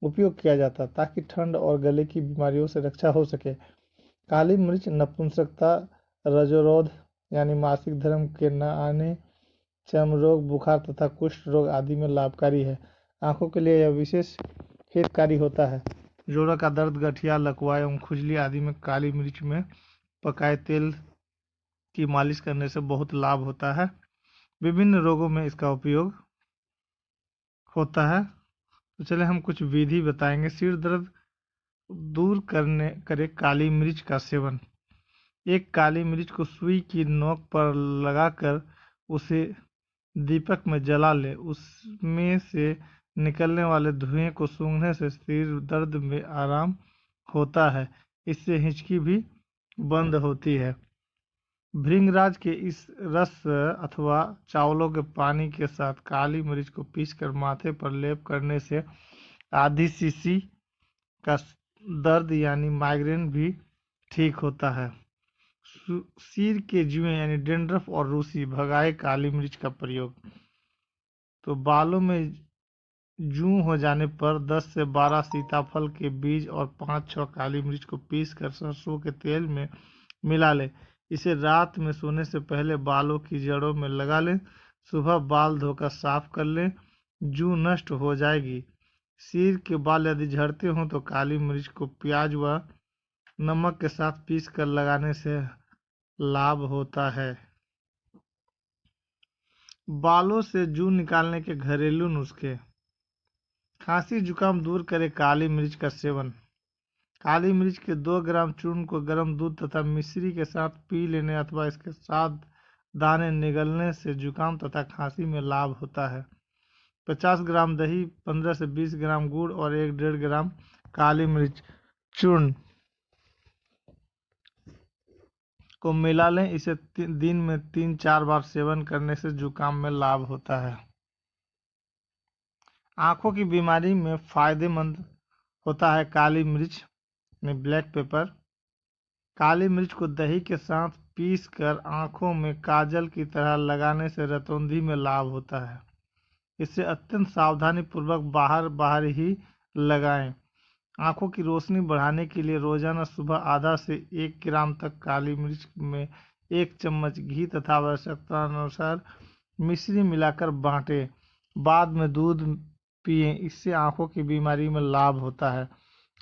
उपयोग किया जाता है ताकि ठंड और गले की बीमारियों से रक्षा हो सके। काली मिर्च नपुंसकता, रजोरोध यानी मासिक धर्म के न आने, चर्म रोग, बुखार तथा कुष्ठ रोग आदि में लाभकारी है। आंखों के लिए यह विशेष हितकारी होता है। जोड़ों का दर्द, गठिया, लकवा एवं खुजली आदि में काली मिर्च में पकाए तेल की मालिश करने से बहुत लाभ होता है। विभिन्न रोगों में इसका उपयोग होता है। तो चले हम कुछ विधि बताएंगे। सिर दर्द दूर करे काली मिर्च का सेवन। एक काली मिर्च को सुई की नोक पर लगाकर उसे दीपक में जला ले। उसमें से निकलने वाले धुएं को सूंघने से सिर दर्द में आराम होता है। इससे हिचकी भी बंद होती है। भृंगराज के इस रस अथवा चावलों के पानी के साथ काली मिर्च को पीसकर माथे पर लेप करने से आधी शीशी का दर्द यानी माइग्रेन भी ठीक होता है। सिर के जुएं यानी डेंड्रफ और रूसी भगाए काली मिर्च का प्रयोग। तो बालों में जूं हो जाने पर 10 से 12 सीताफल के बीज और 5-6 काली मिर्च को पीसकर सरसों के तेल में मिला ले। इसे रात में सोने से पहले बालों की जड़ों में लगा लें। सुबह बाल धोकर साफ कर लें, जूं नष्ट हो जाएगी। सिर के बाल यदि झड़ते हों तो काली मिर्च को प्याज व नमक के साथ पीस कर लगाने से लाभ होता है। बालों से जूं निकालने के घरेलू नुस्खे। खांसी जुकाम दूर करे काली मिर्च का सेवन। काली मिर्च के 2 ग्राम चूर्ण को गर्म दूध तथा मिश्री के साथ पी लेने अथवा इसके साथ दाने निगलने से जुकाम तथा खांसी में लाभ होता है। 50 ग्राम दही, 15 से 20 ग्राम गुड़ और 1-1.5 ग्राम काली मिर्च चूर्ण को मिला लें। इसे दिन में 3-4 बार सेवन करने से जुकाम में लाभ होता है। आंखों की बीमारी में फायदेमंद होता है काली मिर्च में ब्लैक पेपर। काली मिर्च को दही के साथ पीस कर आंखों में काजल की तरह लगाने से रतौंधी में लाभ होता है। इसे अत्यंत सावधानी पूर्वक बाहर ही लगाएं। आंखों की रोशनी बढ़ाने के लिए रोजाना सुबह आधा से 1 ग्राम तक काली मिर्च में 1 चम्मच घी तथा आवश्यकता अनुसार मिश्री मिलाकर बांटें। बाद में दूध पिएं। इससे आंखों की बीमारी में लाभ होता है।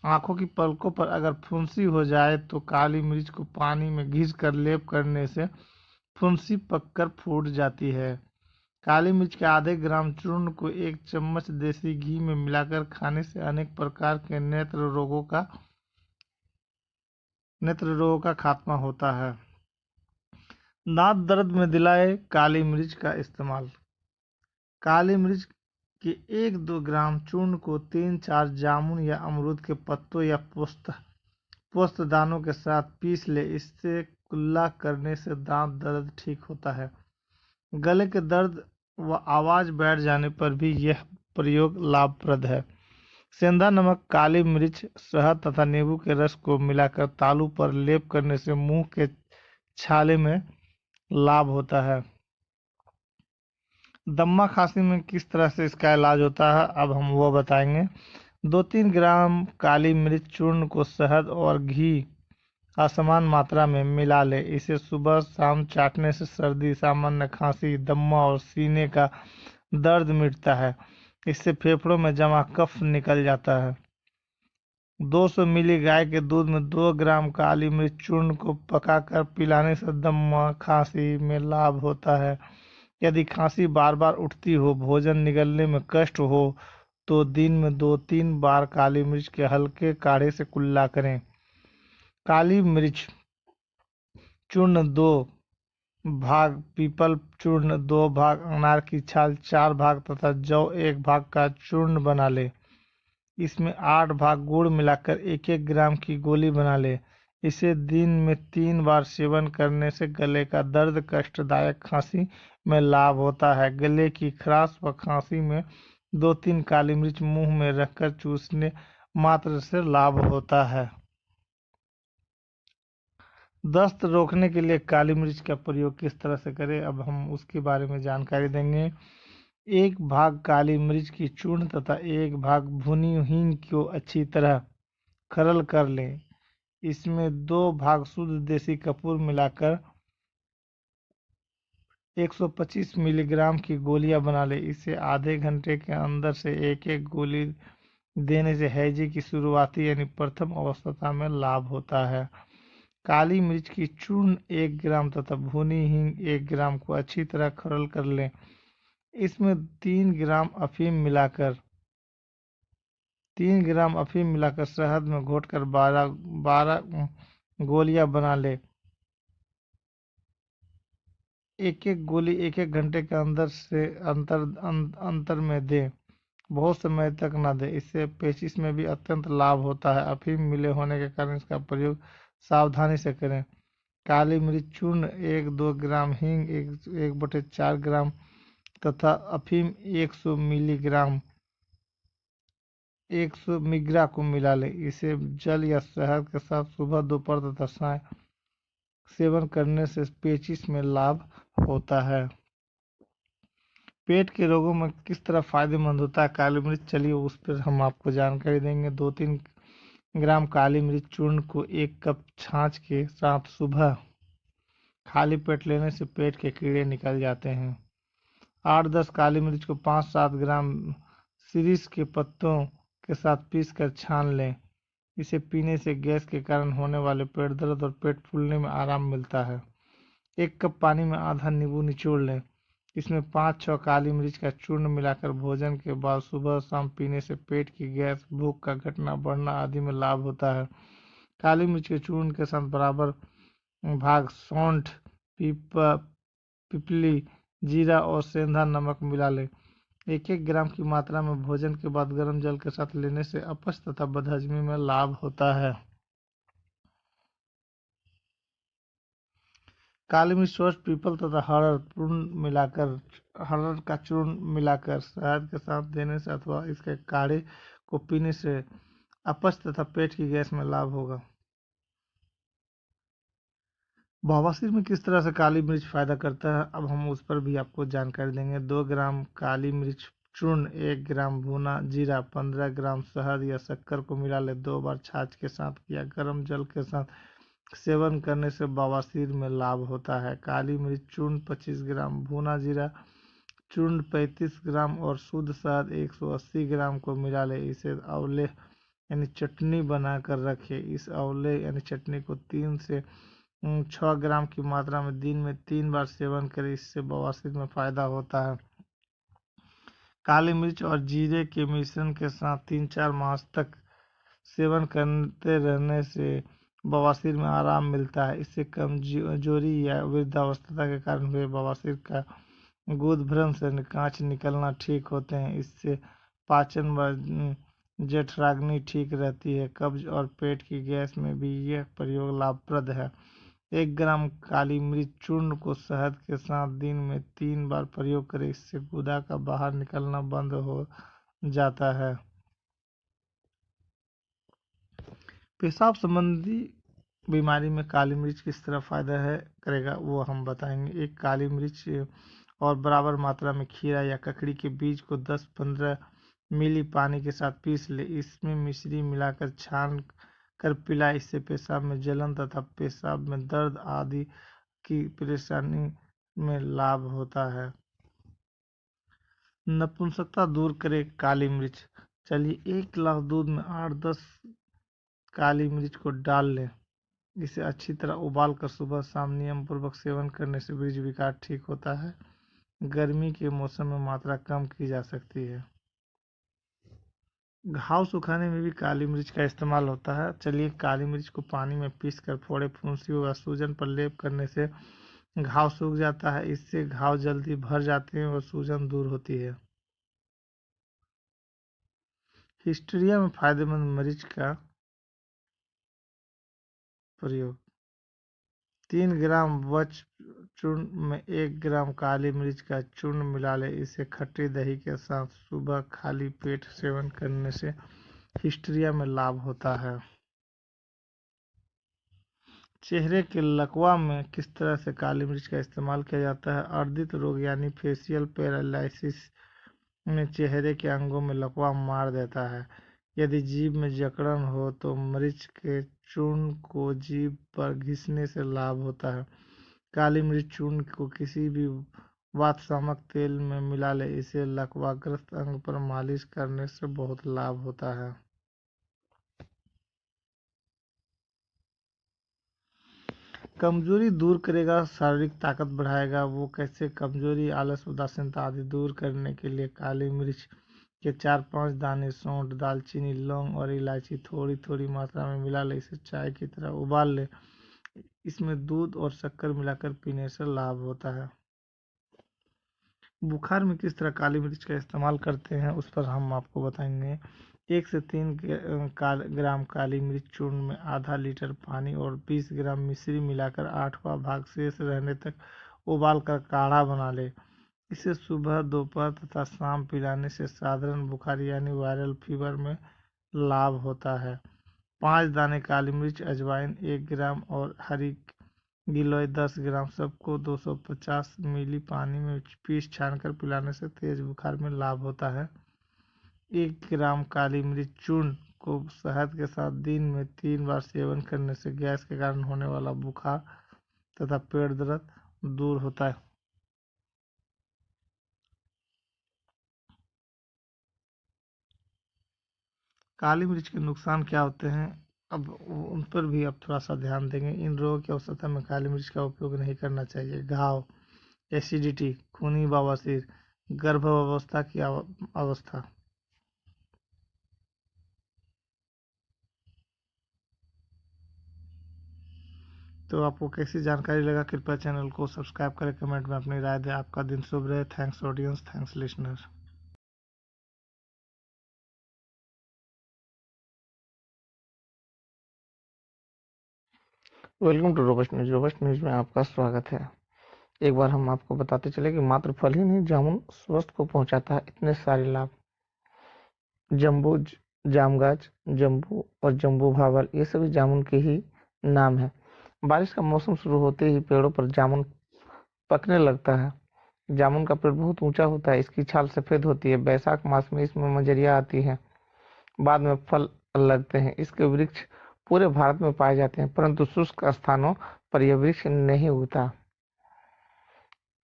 आंखों की पलकों पर अगर फुंसी हो जाए तो काली मिर्च को पानी में घिसकर लेप करने से फुंसी पककर फूट जाती है। काली मिर्च के आधे ग्राम चूर्ण को 1 चम्मच देसी घी में मिलाकर खाने से अनेक प्रकार के नेत्र रोगों का खात्मा होता है। दांत दर्द में दिलाए काली मिर्च का इस्तेमाल। काली मिर्च के 1-2 ग्राम चूर्ण को 3-4 जामुन या अमरूद के पत्तों या पोस्त दानों के साथ पीस ले। इससे कुल्ला करने से दांत दर्द ठीक होता है। गले के दर्द व आवाज बैठ जाने पर भी यह प्रयोग लाभप्रद है। सेंधा नमक, काली मिर्च, शहद तथा नींबू के रस को मिलाकर तालू पर लेप करने से मुंह के छाले में लाभ होता है। दम्मा खांसी में किस तरह से इसका इलाज होता है अब हम वो बताएंगे। 2-3 ग्राम काली मिर्च चूर्ण को शहद और घी असमान मात्रा में मिला ले। इसे सुबह शाम चाटने से सर्दी, सामान्य खांसी, दम्मा और सीने का दर्द मिटता है। इससे फेफड़ों में जमा कफ निकल जाता है। 200 मिली गाय के दूध में 2 ग्राम काली मिर्च चूर्ण को पकाकर पिलाने से दम्मा खांसी में लाभ होता है। यदि खांसी बार बार उठती हो, भोजन निगलने में कष्ट हो तो दिन में 2-3 बार काली मिर्च के हल्के काढ़े से कुल्ला करें। काली मिर्च चूर्ण 2 भाग पीपल चूर्ण, 2 भाग अनार की छाल, 4 भाग तथा जौ 1 भाग का चूर्ण बना ले। इसमें 8 भाग गुड़ मिलाकर 1-1 ग्राम की गोली बना ले। इसे दिन में 3 बार सेवन करने से गले का दर्द, कष्टदायक खांसी में लाभ होता है। गले की खराश व खांसी में 2-3 काली मिर्च मुंह में रखकर चूसने मात्र से लाभ होता है। दस्त रोकने के लिए काली मिर्च का प्रयोग किस तरह से करें, अब हम उसके बारे में जानकारी देंगे। 1 भाग काली मिर्च की चूर्ण तथा 1 भाग भुनी हींग को अच्छी तरह खरल कर लें। इसमें 2 भाग शुद्ध देसी कपूर मिलाकर 125 मिलीग्राम की गोलियां बना लें। इसे आधे घंटे के अंदर से एक-एक गोली देने से हैजे की शुरुआती यानी प्रथम अवस्था में लाभ होता है। काली मिर्च की चूर्ण 1 ग्राम तथा भुनी हींग 1 ग्राम को अच्छी तरह खरल कर लें। इसमें 3 ग्राम अफीम मिलाकर शहद में घोटकर 12 गोलियां बना ले। एक-एक गोली 1-1 घंटे के अंतर में दें। बहुत समय तक न दें, इससे पेचिश में भी अत्यंत लाभ होता है। अफीम मिले होने के कारण इसका प्रयोग सावधानी से करें। काली मिर्च चूर्ण 1-2 ग्राम, हींग 1/4 ग्राम तथा अफीम 100 मिग्रा को मिला लें। इसे जल या शहद के साथ सुबह, दोपहर तथा सायं सेवन करने से पेचिश में लाभ होता है। पेट के रोगों में किस तरह फायदेमंद होता है काली मिर्च, चलिए उस पर हम आपको जानकारी देंगे। 2-3 ग्राम काली मिर्च चूर्ण को 1 कप छाछ के साथ सुबह खाली पेट लेने से पेट के कीड़े निकल जाते हैं। 8-10 काली मिर्च को 5-7 ग्राम शिरीष के पत्तों के साथ पीसकर छान लें। इसे पीने से गैस के कारण होने वाले पेट दर्द और पेट फूलने में आराम मिलता है। 1 कप पानी में आधा नींबू निचोड़ लें। इसमें 5-6 काली मिर्च का चूर्ण मिलाकर भोजन के बाद सुबह शाम पीने से पेट की गैस, भूख का घटना बढ़ना आदि में लाभ होता है। काली मिर्च के चूर्ण के साथ बराबर भाग सौंठ, पिपली, जीरा और सेंधा नमक मिला लें। 1-1 ग्राम की मात्रा में भोजन के बाद गर्म जल के साथ लेने से अपच तथा बदहजमी में लाभ होता है। काली मिर्च, सौंठ, पीपल तथा हरड़ का चूर्ण मिलाकर शहद के साथ देने से अथवा इसके काढ़े को पीने से अपच तथा पेट की गैस में लाभ होगा। बवासीर में किस तरह से काली मिर्च फायदा करता है, अब हम उस पर भी आपको जानकारी देंगे। 2 ग्राम काली मिर्च चूर्ण, 1 ग्राम भुना जीरा, 15 ग्राम शहद या शक्कर को मिला ले। 2 बार छाछ के साथ या गर्म जल के साथ सेवन करने से बवासीर में लाभ होता है। काली मिर्च चूर्ण 25 ग्राम, भुना जीरा चूर्ण 35 ग्राम और शुद्ध शहद 180 ग्राम को मिला ले। इसे आंवले यानी चटनी बनाकर रखें। इस आंवले यानी चटनी को 3 से 6 ग्राम की मात्रा में दिन में 3 बार सेवन करें। इससे बवासीर में फायदा होता है। काली मिर्च और जीरे के मिश्रण के साथ 3-4 मास तक सेवन करते रहने से बवासीर में आराम मिलता है। इससे कमजोरी या वृद्धावस्था के कारण हुए बवासीर का गुदभ्रम से कांच निकलना ठीक होते हैं। इससे पाचन व जठराग्नि ठीक रहती है। कब्ज और पेट की गैस में भी यह प्रयोग लाभप्रद है। 1 ग्राम काली मिर्च चूर्ण को शहद के साथ दिन में 3 बार प्रयोग करें। इससे गुदा का बाहर निकलना बंद हो जाता है। पेशाब संबंधी बीमारी में काली मिर्च किस तरह फायदा करेगा वो हम बताएंगे। 1 काली मिर्च और बराबर मात्रा में खीरा या ककड़ी के बीज को 10-15 मिली पानी के साथ पीस ले। इसमें मिश्री मिलाकर छान कर पिलाए। इससे पेशाब में जलन तथा पेशाब में दर्द आदि की परेशानी में लाभ होता है। नपुंसकता दूर करे काली मिर्च, चलिए 1 गिलास दूध में 8-10 काली मिर्च को डाल लें। इसे अच्छी तरह उबाल कर सुबह शाम नियम पूर्वक सेवन करने से बीज विकार ठीक होता है। गर्मी के मौसम में मात्रा कम की जा सकती है। घाव सुखाने में भी काली मिर्च का इस्तेमाल होता है। चलिए काली मिर्च को पानी में पीसकर फोड़े, फुंसियों व सूजन पर लेप करने से घाव सूख जाता है, इससे घाव जल्दी भर जाते हैं और सूजन दूर होती है। हिस्टीरिया में फायदेमंद मरीच का प्रयोग। 3 ग्राम वच चूर्ण में 1 ग्राम काली मिर्च का चूर्ण मिला ले। इसे खट्टी दही के साथ सुबह खाली पेट सेवन करने से हिस्टीरिया में लाभ होता है। चेहरे के लकवा में किस तरह से काली मिर्च का इस्तेमाल किया जाता है? अर्दित रोग यानी फेशियल पैरालिसिस में चेहरे के अंगों में लकवा मार देता है। यदि जीभ में जकड़न हो तो मिर्च के चूर्ण को जीभ पर घिसने से लाभ होता है। काली मिर्च चूर्ण को किसी भी वातशामक तेल में मिला ले। इसे लकवाग्रस्त अंग पर मालिश करने से बहुत लाभ होता है। कमजोरी दूर करेगा, शारीरिक ताकत बढ़ाएगा। वो कैसे? कमजोरी, आलस, उदासीनता आदि दूर करने के लिए काली मिर्च के 4-5 दाने सौंठ, दालचीनी, लौंग और इलायची थोड़ी थोड़ी मात्रा में मिला ले। इसे चाय की तरह उबाल ले। इसमें दूध और शक्कर मिलाकर पीने से लाभ होता है। बुखार में किस तरह काली मिर्च का इस्तेमाल करते हैं उस पर हम आपको बताएंगे। 1 से 3 ग्राम काली मिर्च चूर्ण में आधा लीटर पानी और 20 ग्राम मिश्री मिलाकर 8वां भाग शेष रहने तक उबाल कर काढ़ा बना ले। इसे सुबह, दोपहर तथा शाम पिलाने से साधारण बुखार यानी वायरल फीवर में लाभ होता है। 5 दाने काली मिर्च, अजवाइन 1 ग्राम और हरी गिलोय 10 ग्राम सबको 250 मिली पानी में पीस छानकर पिलाने से तेज बुखार में लाभ होता है। 1 ग्राम काली मिर्च चूर्ण को शहद के साथ दिन में 3 बार सेवन करने से गैस के कारण होने वाला बुखार तथा पेट दर्द दूर होता है। काली मिर्च के नुकसान क्या होते हैं, अब उन पर भी अब थोड़ा सा ध्यान देंगे। इन रोगों की अवस्था में काली मिर्च का उपयोग नहीं करना चाहिए। घाव, एसिडिटी, खूनी बवासीर, गर्भावस्था की अवस्था। तो आपको कैसी जानकारी लगा? कृपया चैनल को सब्सक्राइब करें, कमेंट में अपनी राय दें। आपका दिन शुभ रहे। Thanks audience, thanks listener. Welcome to Robust News. Robust News में आपका स्वागत है। एक बार हम आपको बताते चले कि मात्र फल ही नहीं, जामुन स्वस्थ को पहुंचाता है इतने सारे लाभ। जम्बू जामगाज, जम्बू और जम्बू भावल, ये सभी जामुन के ही नाम है। बारिश का मौसम शुरू होते ही पेड़ों पर जामुन पकने लगता है। जामुन का पेड़ बहुत ऊंचा होता है, इसकी छाल सफेद होती है। बैसाख मास में इसमें मंजरियां आती हैं, बाद में फल लगते हैं। इसके वृक्ष पूरे भारत में पाए जाते हैं, परंतु शुष्क स्थानों पर यह वृक्ष नहीं उगता।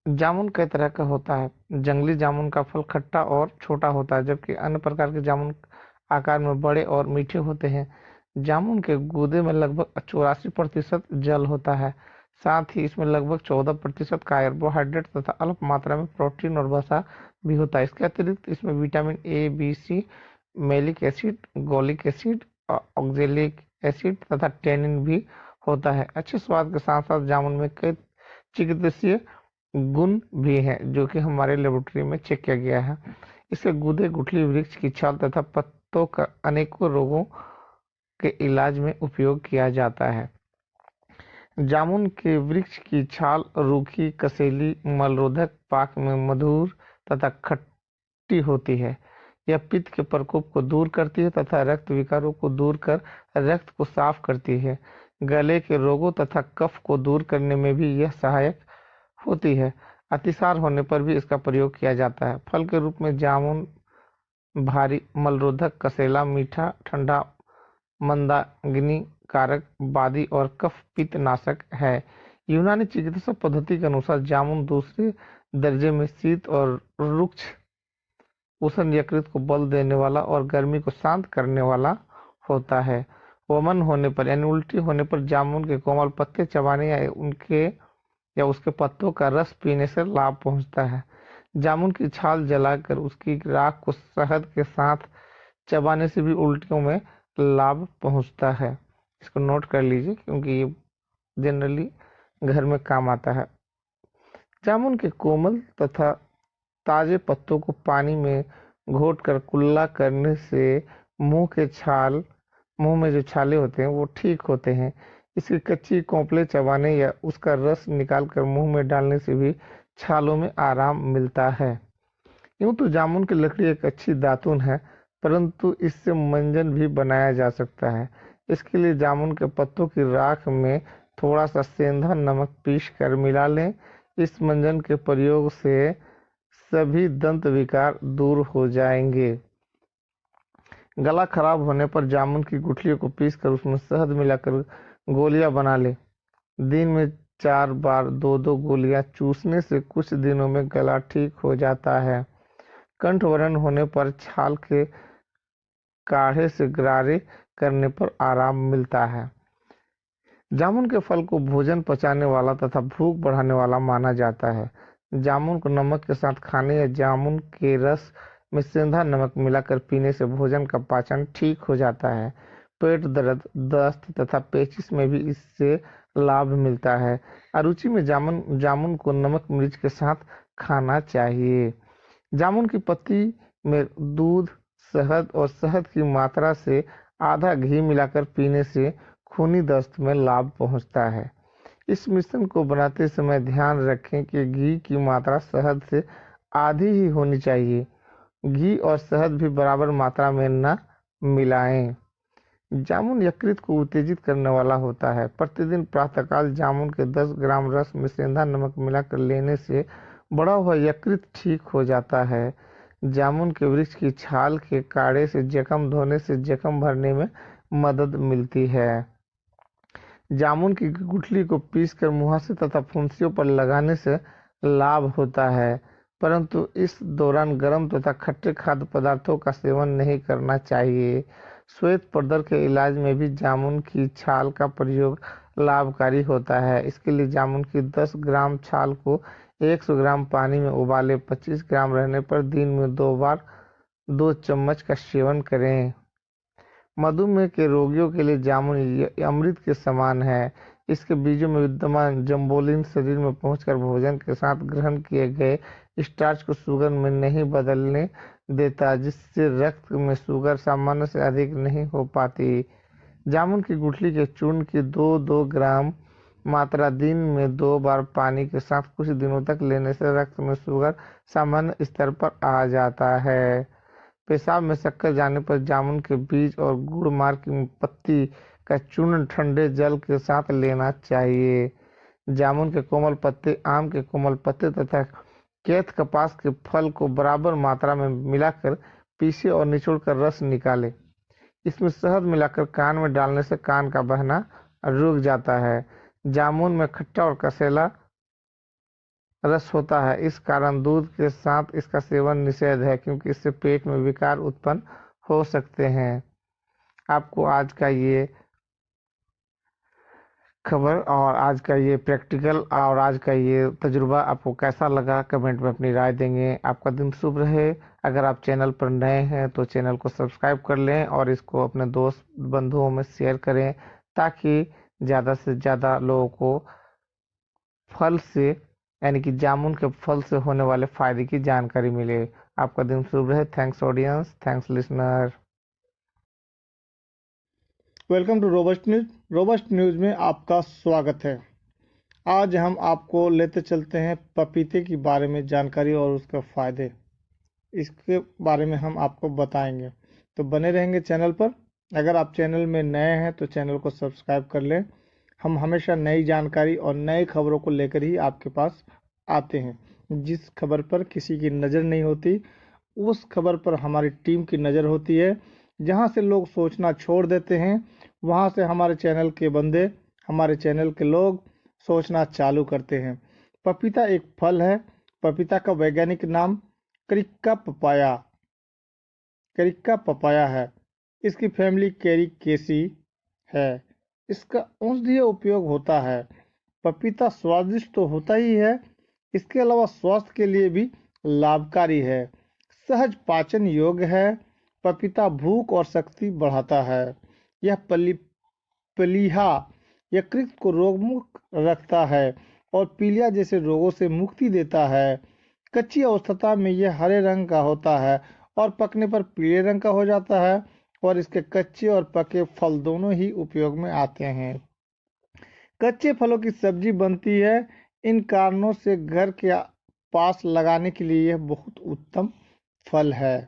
जामुन कई तरह का होता है। जंगली जामुन का फल खट्टा और छोटा होता है, जबकि अन्य प्रकार के जामुन आकार में बड़े और मीठे होते हैं। जामुन के गूदे में लगभग 84% जल होता है। साथ ही इसमें लगभग 14% कार्बोहाइड्रेट तथा अल्प मात्रा में प्रोटीन और वसा भी होता है। इसके अतिरिक्त इसमें vitamin A, B, C, malic acid, gallic acid, oxalic acid तथा टेनिन भी होता है। अच्छे स्वाद के साथ साथ जामुन में कई चिकित्सीय गुण भी हैं, जो कि हमारे लेबोरेटरी में चेक किया गया है। इसे गूदे, गुठली, वृक्ष की छाल तथा पत्तों का अनेकों रोगों के इलाज में उपयोग किया जाता है। जामुन के वृक्ष की छाल रूखी, कसेली, मलरोधक, पाक में मधुर तथा खट्टी होती है। यह पित्त के प्रकोप को दूर करती है तथा रक्त विकारों को दूर कर रक्त को साफ करती है। गले के रोगों तथा कफ को दूर करने में भी यह सहायक होती है। अतिसार होने पर भी इसका प्रयोग किया जाता है। फल के रूप में जामुन भारी, मलरोधक, कसेला, मीठा, ठंडा, मंदाग्नि कारक, बादी और कफ पित्त नाशक है। यूनानी चिकित्सा पद्धति के अनुसार जामुन दूसरे दर्जे में शीत और रुक्ष उष्ण यकृत को बल देने वाला और गर्मी को शांत करने वाला होता है। वमन होने पर यानी उल्टी होने पर जामुन के कोमल पत्ते चबाने या उसके पत्तों का रस पीने से लाभ पहुंचता है। जामुन की छाल जलाकर उसकी राख को शहद के साथ चबाने से भी उल्टियों में लाभ पहुंचता है। इसको नोट कर लीजिए, क्योंकि ये जनरली घर में काम आता है। जामुन के कोमल तथा ताजे पत्तों को पानी में घोटकर कुल्ला करने से मुंह में जो छाले होते हैं वो ठीक होते हैं। इसकी कच्ची कोंपलें चबाने या उसका रस निकालकर मुंह में डालने से भी छालों में आराम मिलता है। यूं तो जामुन की लकड़ी एक अच्छी दातुन है, परंतु इससे मंजन भी बनाया जा सकता है। इसके लिए जामुन के पत्तों की राख में थोड़ा सा सेंधा नमक पीस कर मिला लें। इस मंजन के प्रयोग से सभी दंत विकार दूर हो जाएंगे। गला खराब होने पर जामुन की गुठलियों को पीसकर उसमें शहद मिलाकर गोलियां बना ले। दिन में 4 बार 2-2 गोलियां चूसने से कुछ दिनों में गला ठीक हो जाता है। कंठवरण होने पर छाल के काढ़े से गरारे करने पर आराम मिलता है। जामुन के फल को भोजन पचाने वाला तथा भूख बढ़ाने वाला माना जाता है। जामुन को नमक के साथ खाने या जामुन के रस में सेंधा नमक मिलाकर पीने से भोजन का पाचन ठीक हो जाता है। पेट दर्द, दस्त तथा पेचिश में भी इससे लाभ मिलता है। अरुचि में जामुन को नमक मिर्च के साथ खाना चाहिए। जामुन की पत्ती में दूध, शहद और शहद की मात्रा से आधा घी मिलाकर पीने से खूनी दस्त में लाभ पहुंचता है। इस मिश्रण को बनाते समय ध्यान रखें कि घी की मात्रा शहद से आधी ही होनी चाहिए। घी और शहद भी बराबर मात्रा में न मिलाएं। जामुन यकृत को उत्तेजित करने वाला होता है। प्रतिदिन प्रातःकाल जामुन के 10 ग्राम रस में सेंधा नमक मिलाकर लेने से बढ़ा हुआ यकृत ठीक हो जाता है। जामुन के वृक्ष की छाल के काढ़े से जख्म धोने से जख्म भरने में मदद मिलती है। जामुन की गुठली को पीसकर मुहासे तथा फुंसियों पर लगाने से लाभ होता है, परंतु इस दौरान गर्म तथा खट्टे खाद्य पदार्थों का सेवन नहीं करना चाहिए। श्वेत प्रदर के इलाज में भी जामुन की छाल का प्रयोग लाभकारी होता है। इसके लिए जामुन की 10 ग्राम छाल को 100 ग्राम पानी में उबालें। 25 ग्राम रहने पर दिन में 2 बार 2 चम्मच का सेवन करें। मधुमेह के रोगियों के लिए जामुन अमृत के समान है। इसके बीजों में विद्यमान जम्बोलिन शरीर में पहुंचकर भोजन के साथ ग्रहण किए गए स्टार्च को शुगर में नहीं बदलने देता, जिससे रक्त में शुगर सामान्य से अधिक नहीं हो पाती। जामुन की गुठली के चूर्ण की 2-2 ग्राम मात्रा दिन में 2 बार पानी के साथ कुछ दिनों तक लेने से रक्त में शुगर सामान्य स्तर पर आ जाता है। पेशाब में शक्कर जाने पर जामुन के बीज और गुड़ मार की पत्ती का चूर्ण ठंडे जल के साथ लेना चाहिए। जामुन के कोमल पत्ते, आम के कोमल पत्ते तथा कैथ कपास के फल को बराबर मात्रा में मिलाकर पीसें और निचोड़कर रस निकालें। इसमें शहद मिलाकर कान में डालने से कान का बहना रुक जाता है। जामुन में खट्टा और कसेला रस होता है, इस कारण दूध के साथ इसका सेवन निषेध है, क्योंकि इससे पेट में विकार उत्पन्न हो सकते हैं। आपको आज का ये खबर और आज का ये प्रैक्टिकल और आज का ये तजुर्बा आपको कैसा लगा, कमेंट में अपनी राय देंगे। आपका दिन शुभ रहे। अगर आप चैनल पर नए हैं तो चैनल को सब्सक्राइब कर लें और इसको अपने दोस्त बंधुओं में शेयर करें, ताकि ज़्यादा से ज़्यादा लोगों को फल से यानी कि जामुन के फल से होने वाले फायदे की जानकारी मिले। आपका दिन शुभ रहे। Thanks audience, thanks listener. Welcome to Robust News. Robust News में आपका स्वागत है। आज हम आपको लेते चलते हैं पपीते के बारे में जानकारी और उसके फ़ायदे, इसके बारे में हम आपको बताएंगे, तो बने रहेंगे चैनल पर। अगर आप चैनल में नए हैं तो चैनल को सब्सक्राइब कर लें। हम हमेशा नई जानकारी और नई खबरों को लेकर ही आपके पास आते हैं। जिस खबर पर किसी की नज़र नहीं होती, उस खबर पर हमारी टीम की नज़र होती है। जहां से लोग सोचना छोड़ देते हैं, वहां से हमारे चैनल के बंदे, हमारे चैनल के लोग सोचना चालू करते हैं। पपीता एक फल है। पपीता का वैज्ञानिक नाम करिक्का पपाया है। इसकी फैमिली कैरिकेसी है। इसका औषधीय उपयोग होता है। पपीता स्वादिष्ट तो होता ही है, इसके अलावा स्वास्थ्य के लिए भी लाभकारी है। सहज पाचन योग्य है। पपीता भूख और शक्ति बढ़ाता है। यह प्लीहा यकृत को रोगमुक्त रखता है। और पीलिया जैसे रोगों से मुक्ति देता है। कच्ची अवस्था में यह हरे रंग का होता है और पकने पर पीले रंग का हो जाता है और इसके कच्चे और पके फल दोनों ही उपयोग में आते हैं। कच्चे फलों की सब्जी बनती है। इन कारणों से घर के पास लगाने के लिए यह बहुत उत्तम फल है।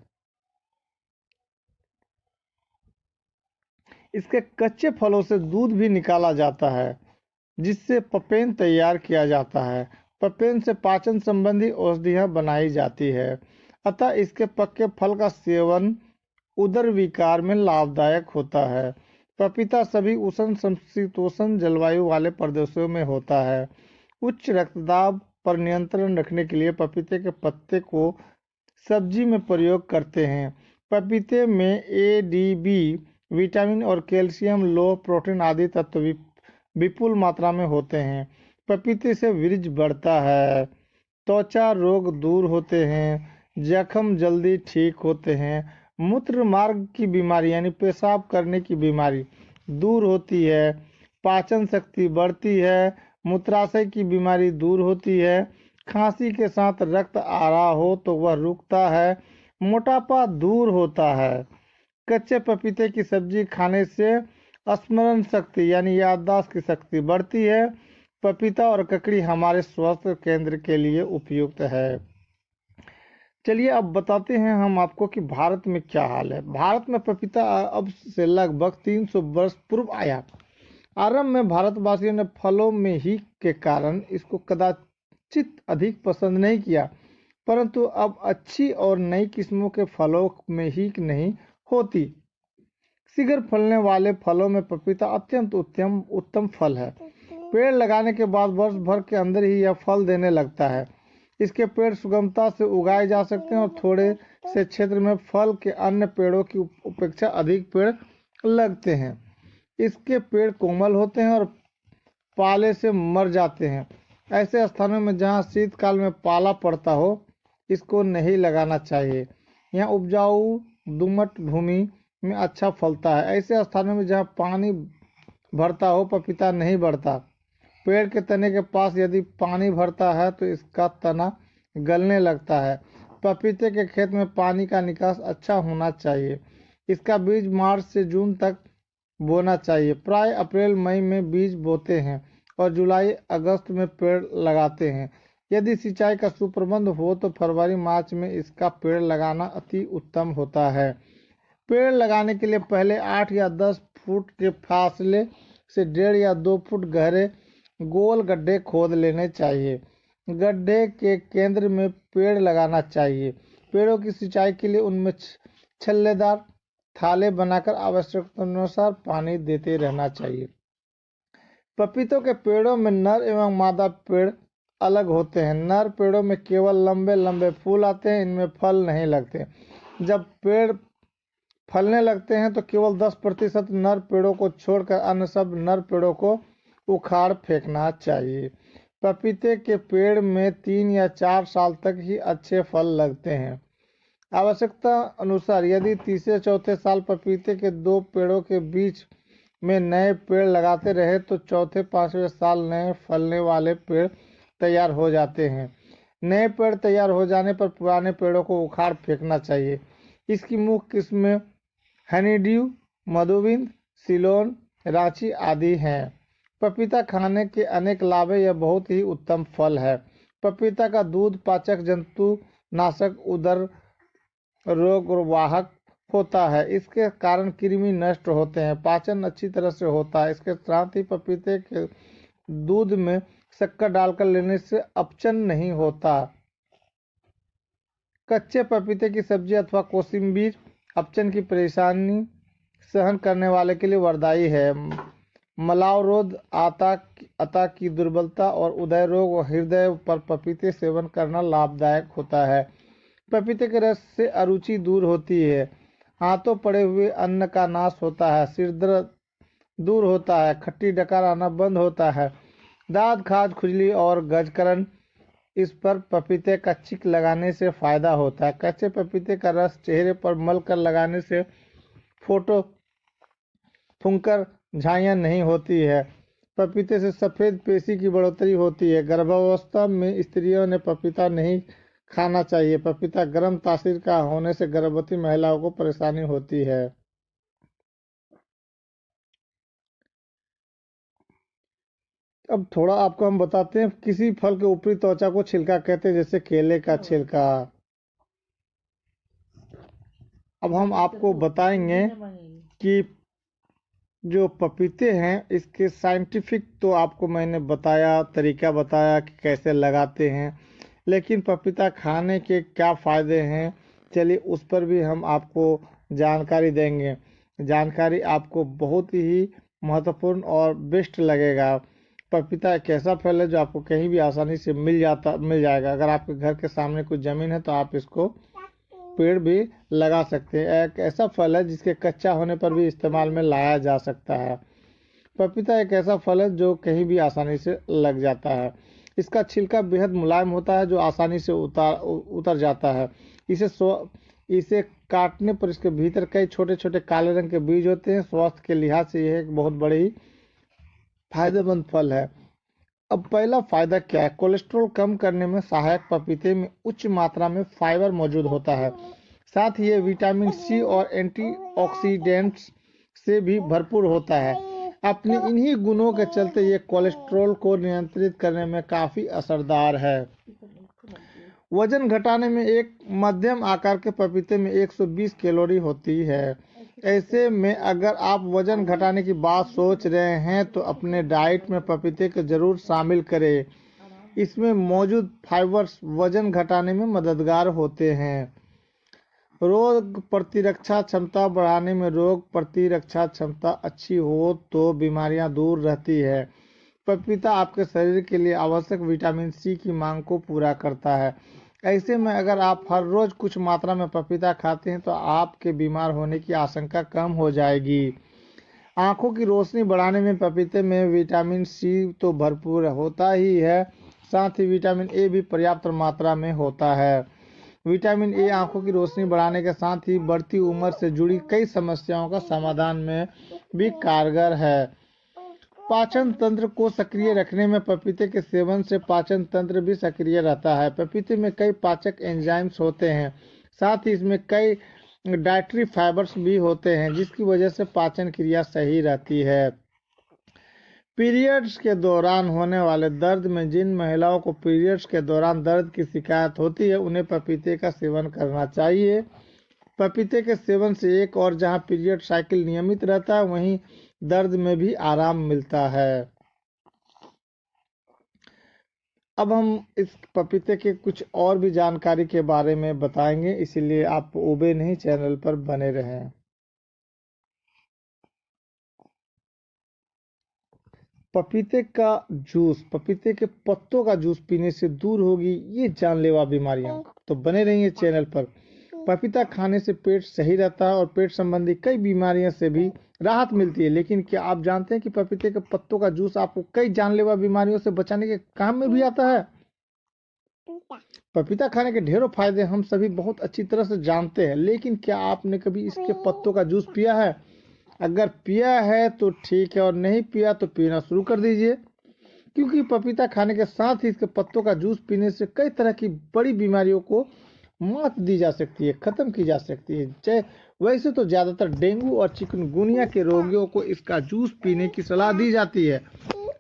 इसके कच्चे फलों से दूध भी निकाला जाता है जिससे पपेन तैयार किया जाता है। पपेन से पाचन संबंधी औषधियां बनाई जाती है। अतः इसके पके फल का सेवन उदर विकार में लाभदायक होता है। पपीता सभी उष्ण समशीतोष्ण जलवायु वाले प्रदेशों में होता है। उच्च रक्तदाब पर नियंत्रण रखने के लिए पपीते के पत्ते को सब्जी में प्रयोग करते हैं। पपीते में ADB, विटामिन और कैल्शियम, लोह, प्रोटीन आदि तत्व विपुल मात्रा में होते हैं। पपीते से वृक्क बढ़ता है, त्वचा रोग दूर होते हैं, जख्म जल्दी ठीक होते हैं, मूत्र मार्ग की बीमारी यानी पेशाब करने की बीमारी दूर होती है, पाचन शक्ति बढ़ती है, मूत्राशय की बीमारी दूर होती है, खांसी के साथ रक्त आ रहा हो तो वह रुकता है, मोटापा दूर होता है। कच्चे पपीते की सब्जी खाने से स्मरण शक्ति यानी याददाश्त की शक्ति बढ़ती है। पपीता और ककड़ी हमारे स्वास्थ्य केंद्र के लिए उपयुक्त है। चलिए अब बताते हैं हम आपको कि भारत में क्या हाल है। भारत में पपीता अब से लगभग 300 वर्ष पूर्व आया। आरंभ में भारतवासियों ने फलों में ही के कारण इसको कदाचित अधिक पसंद नहीं किया, परंतु अब अच्छी और नई किस्मों के फलों में ही नहीं होती। शीघ्र फलने वाले फलों में पपीता अत्यंत उत्तम फल है। पेड़ लगाने के बाद वर्ष भर के अंदर ही यह फल देने लगता है। इसके पेड़ सुगमता से उगाए जा सकते हैं और थोड़े से क्षेत्र में फल के अन्य पेड़ों की अपेक्षा अधिक पेड़ लगते हैं। इसके पेड़ कोमल होते हैं और पाले से मर जाते हैं। ऐसे स्थानों में जहां शीतकाल में पाला पड़ता हो इसको नहीं लगाना चाहिए। यहाँ उपजाऊ दोमट भूमि में अच्छा फलता है। ऐसे स्थानों में जहाँ पानी भरता हो पपीता नहीं बढ़ता। पेड़ के तने के पास यदि पानी भरता है तो इसका तना गलने लगता है। पपीते के खेत में पानी का निकास अच्छा होना चाहिए। इसका बीज मार्च से जून तक बोना चाहिए। प्राय अप्रैल मई में बीज बोते हैं और जुलाई अगस्त में पेड़ लगाते हैं। यदि सिंचाई का सुप्रबंध हो तो फरवरी मार्च में इसका पेड़ लगाना अति उत्तम होता है। पेड़ लगाने के लिए पहले 8 या 10 फुट के फासले से 1.5 या 2 फुट गहरे गोल गड्ढे खोद लेने चाहिए। गड्ढे के केंद्र में पेड़ लगाना चाहिए। पेड़ों की सिंचाई के लिए उनमें छल्लेदार थाले बनाकर आवश्यकतानुसार पानी देते रहना चाहिए। पपीतों के पेड़ों में नर एवं मादा पेड़ अलग होते हैं। नर पेड़ों में केवल लंबे लंबे फूल आते हैं, इनमें फल नहीं लगते। जब पेड़ फलने लगते हैं तो केवल 10% नर पेड़ों को छोड़कर अन्य सब नर पेड़ों को उखाड़ फेंकना चाहिए। पपीते के पेड़ में 3 या 4 साल तक ही अच्छे फल लगते हैं। आवश्यकता अनुसार यदि तीसरे चौथे साल पपीते के 2 पेड़ों के बीच में नए पेड़ लगाते रहे तो चौथे पांचवें साल नए फलने वाले पेड़ तैयार हो जाते हैं। नए पेड़ तैयार हो जाने पर पुराने पेड़ों को उखाड़ फेंकना चाहिए। इसकी मुख्य किस्में हनीड्यू, मधुबिंद, सिलोन, रांची आदि हैं। पपीता खाने के अनेक लाभ है। यह बहुत ही उत्तम फल है। पपीता का दूध पाचक, जंतु नाशक, उदर रोग वाहक होता है। इसके कारण कृमि नष्ट होते हैं, पाचन अच्छी तरह से होता है। इसके साथ ही पपीते के दूध में शक्कर डालकर लेने से अपचन नहीं होता। कच्चे पपीते की सब्जी अथवा कोशिम्बीर अपचन की परेशानी सहन करने वाले के लिए वरदायी है। मलावरोध, आता की दुर्बलता और उदय रोग और हृदय पर पपीते सेवन करना लाभदायक होता है। पपीते के रस से अरुचि दूर होती है, हाथों पड़े हुए अन्न का नाश होता है, सिर दर्द दूर होता है, खट्टी डकार आना बंद होता है, दांत खाज, खुजली और गजकरण इस पर पपीते का चिक लगाने से फायदा होता है। कच्चे पपीते का रस चेहरे पर मल कर लगाने से फोटो फुंकर झाइयाँ नहीं होती है। पपीते से सफ़ेद पेशी की बढ़ोतरी होती है। गर्भावस्था में स्त्रियों ने पपीता नहीं खाना चाहिए। पपीता गर्म तासीर का होने से गर्भवती महिलाओं को परेशानी होती है। अब थोड़ा आपको हम बताते हैं, किसी फल के ऊपरी त्वचा को छिलका कहते हैं, जैसे केले का छिलका। अब हम आपको बताएंगे कि जो पपीते हैं इसके साइंटिफिक तो आपको मैंने बताया, तरीका बताया कि कैसे लगाते हैं, लेकिन पपीता खाने के क्या फ़ायदे हैं, चलिए उस पर भी हम आपको जानकारी देंगे। जानकारी आपको बहुत ही महत्वपूर्ण और बेस्ट लगेगा। पपीता एक ऐसा फल है जो आपको कहीं भी आसानी से मिल जाएगा। अगर आपके घर के सामने कुछ ज़मीन है तो आप इसको पेड़ भी लगा सकते हैं। एक ऐसा फल है जिसके कच्चा होने पर भी इस्तेमाल में लाया जा सकता है। पपीता एक ऐसा फल है जो कहीं भी आसानी से लग जाता है। इसका छिलका बेहद मुलायम होता है जो आसानी से उतर जाता है। इसे काटने पर इसके भीतर कई छोटे छोटे काले रंग के बीज होते हैं। स्वास्थ्य के लिहाज से यह एक बहुत बड़ी फायदेमंद फल है। अब पहला फायदा क्या है? कोलेस्ट्रॉल कम करने में सहायक। पपीते में उच्च मात्रा में फाइबर मौजूद होता है। साथ ही ये विटामिन सी और एंटीऑक्सीडेंट्स से भी भरपूर होता है। अपने इन्हीं गुणों के चलते ये कोलेस्ट्रॉल को नियंत्रित करने में काफ़ी असरदार है। वजन घटाने में एक मध्यम आकार के पपीते में 120 कैलोरी होती है। ऐसे में अगर आप वजन घटाने की बात सोच रहे हैं तो अपने डाइट में पपीते को जरूर शामिल करें। इसमें मौजूद फाइबर्स वजन घटाने में मददगार होते हैं। रोग प्रतिरक्षा क्षमता बढ़ाने में रोग प्रतिरक्षा क्षमता अच्छी हो तो बीमारियां दूर रहती है। पपीता आपके शरीर के लिए आवश्यक विटामिन सी की मांग को पूरा करता है। ऐसे में अगर आप हर रोज कुछ मात्रा में पपीता खाते हैं तो आपके बीमार होने की आशंका कम हो जाएगी। आंखों की रोशनी बढ़ाने में पपीते में विटामिन सी तो भरपूर होता ही है, साथ ही विटामिन ए भी पर्याप्त मात्रा में होता है। विटामिन ए आंखों की रोशनी बढ़ाने के साथ ही बढ़ती उम्र से जुड़ी कई समस्याओं का समाधान में भी कारगर है। पाचन तंत्र को सक्रिय रखने में पपीते के सेवन से पाचन तंत्र भी सक्रिय रहता है। पपीते में कई पाचक एंजाइम्स होते हैं, साथ ही इसमें कई डाइटरी फाइबर्स भी होते हैं जिसकी वजह से पाचन क्रिया सही रहती है। पीरियड्स के दौरान होने वाले दर्द में जिन महिलाओं को पीरियड्स के दौरान दर्द की शिकायत होती है उन्हें पपीते का सेवन करना चाहिए। पपीते के सेवन से एक और जहां पीरियड साइकिल नियमित रहता है वहीं दर्द में भी आराम मिलता है। अब हम इस पपीते के कुछ और भी जानकारी के बारे में बताएंगे, इसीलिए आप ऊबे नहीं चैनल पर बने रहें। पपीते का जूस, पपीते के पत्तों का जूस पीने से दूर होगी ये जानलेवा बीमारियां, तो बने रहिए चैनल पर। पपीता खाने से पेट सही रहता है और पेट संबंधी कई बीमारियों से भी राहत मिलती है। लेकिन क्या आप जानते हैं कि पपीते के पत्तों का जूस आपको कई जानलेवा बीमारियों से बचाने के काम में भी आता है? पपीता खाने के ढेरों फायदे हम सभी बहुत अच्छी तरह से जानते हैं, लेकिन क्या आपने कभी इसके पत्तों का जूस पिया है? अगर पिया है तो ठीक है, और नहीं पिया तो पीना शुरू कर दीजिए, क्योंकि पपीता खाने के साथ ही इसके पत्तों का जूस पीने से कई तरह की बड़ी बीमारियों को मात दी जा सकती है, खत्म की जा सकती है। वैसे तो ज्यादातर डेंगू और चिकनगुनिया के रोगियों को इसका जूस पीने की सलाह दी जाती है,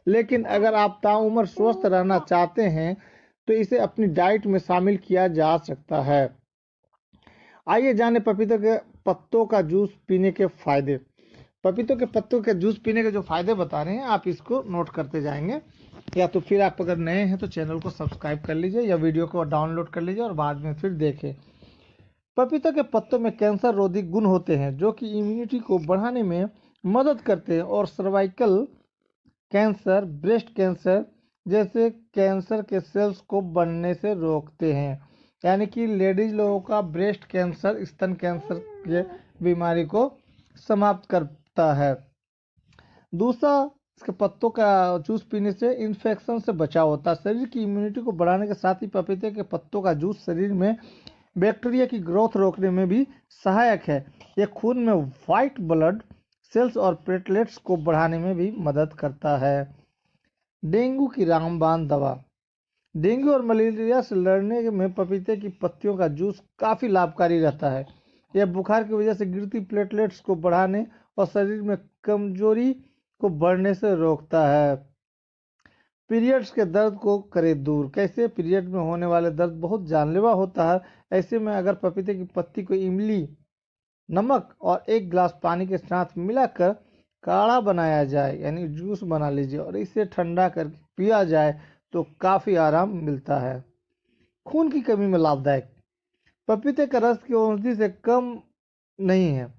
लेकिन अगर आप ताउम्र स्वस्थ रहना चाहते हैं तो इसे अपनी डाइट में शामिल किया जा सकता है। आइए जाने पपीते के पत्तों का जूस पीने के फायदे। पपीतों के पत्तों के जूस पीने के जो फायदे बता रहे हैं आप इसको नोट करते जाएंगे, या तो फिर आप अगर नए हैं तो चैनल को सब्सक्राइब कर लीजिए या वीडियो को डाउनलोड कर लीजिए और बाद में फिर देखें। पपीते के पत्तों में कैंसर रोधी गुण होते हैं जो कि इम्यूनिटी को बढ़ाने में मदद करते हैं और सर्वाइकल कैंसर, ब्रेस्ट कैंसर जैसे कैंसर के सेल्स को बनने से रोकते हैं। यानी कि लेडीज लोगों का ब्रेस्ट कैंसर, स्तन कैंसर के बीमारी को समाप्त करता है। दूसरा, इसके पत्तों का जूस पीने से इन्फेक्शन से बचाव होता है। शरीर की इम्यूनिटी को बढ़ाने के साथ ही पपीते के पत्तों का जूस शरीर में बैक्टीरिया की ग्रोथ रोकने में भी सहायक है। यह खून में व्हाइट ब्लड सेल्स और प्लेटलेट्स को बढ़ाने में भी मदद करता है। डेंगू की रामबाण दवा। डेंगू और मलेरिया से लड़ने में पपीते की पत्तियों का जूस काफ़ी लाभकारी रहता है। यह बुखार की वजह से गिरती प्लेटलेट्स को बढ़ाने और शरीर में कमजोरी को बढ़ने से रोकता है। पीरियड्स के दर्द को करे दूर। कैसे? पीरियड में होने वाले दर्द बहुत जानलेवा होता है। ऐसे में अगर पपीते की पत्ती को इमली, नमक और 1 गिलास पानी के साथ मिलाकर काढ़ा बनाया जाए, यानी जूस बना लीजिए और इसे ठंडा करके पिया जाए तो काफ़ी आराम मिलता है। खून की कमी में लाभदायक। पपीते का रस की औषधि से कम नहीं है।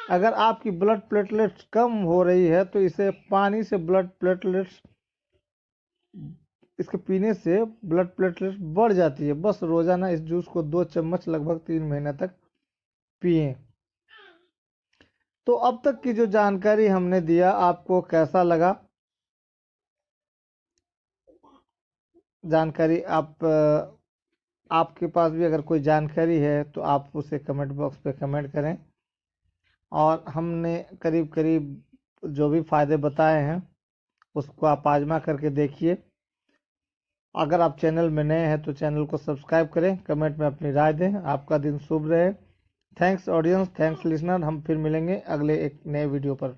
अगर आपकी ब्लड प्लेटलेट्स कम हो रही है तो इसे पानी से ब्लड प्लेटलेट्स इसके पीने से ब्लड प्लेटलेट्स बढ़ जाती है। बस रोजाना इस जूस को 2 चम्मच लगभग 3 महीने तक पिएं। तो अब तक की जो जानकारी हमने दिया आपको कैसा लगा? जानकारी आपके पास भी अगर कोई जानकारी है तो आप उसे कमेंट बॉक्स पे कमेंट करें। और हमने करीब करीब जो भी फायदे बताए हैं उसको आप आजमा करके देखिए। अगर आप चैनल में नए हैं तो चैनल को सब्सक्राइब करें, कमेंट में अपनी राय दें। आपका दिन शुभ रहे। Thanks audience, thanks listener. हम फिर मिलेंगे अगले एक नए वीडियो पर।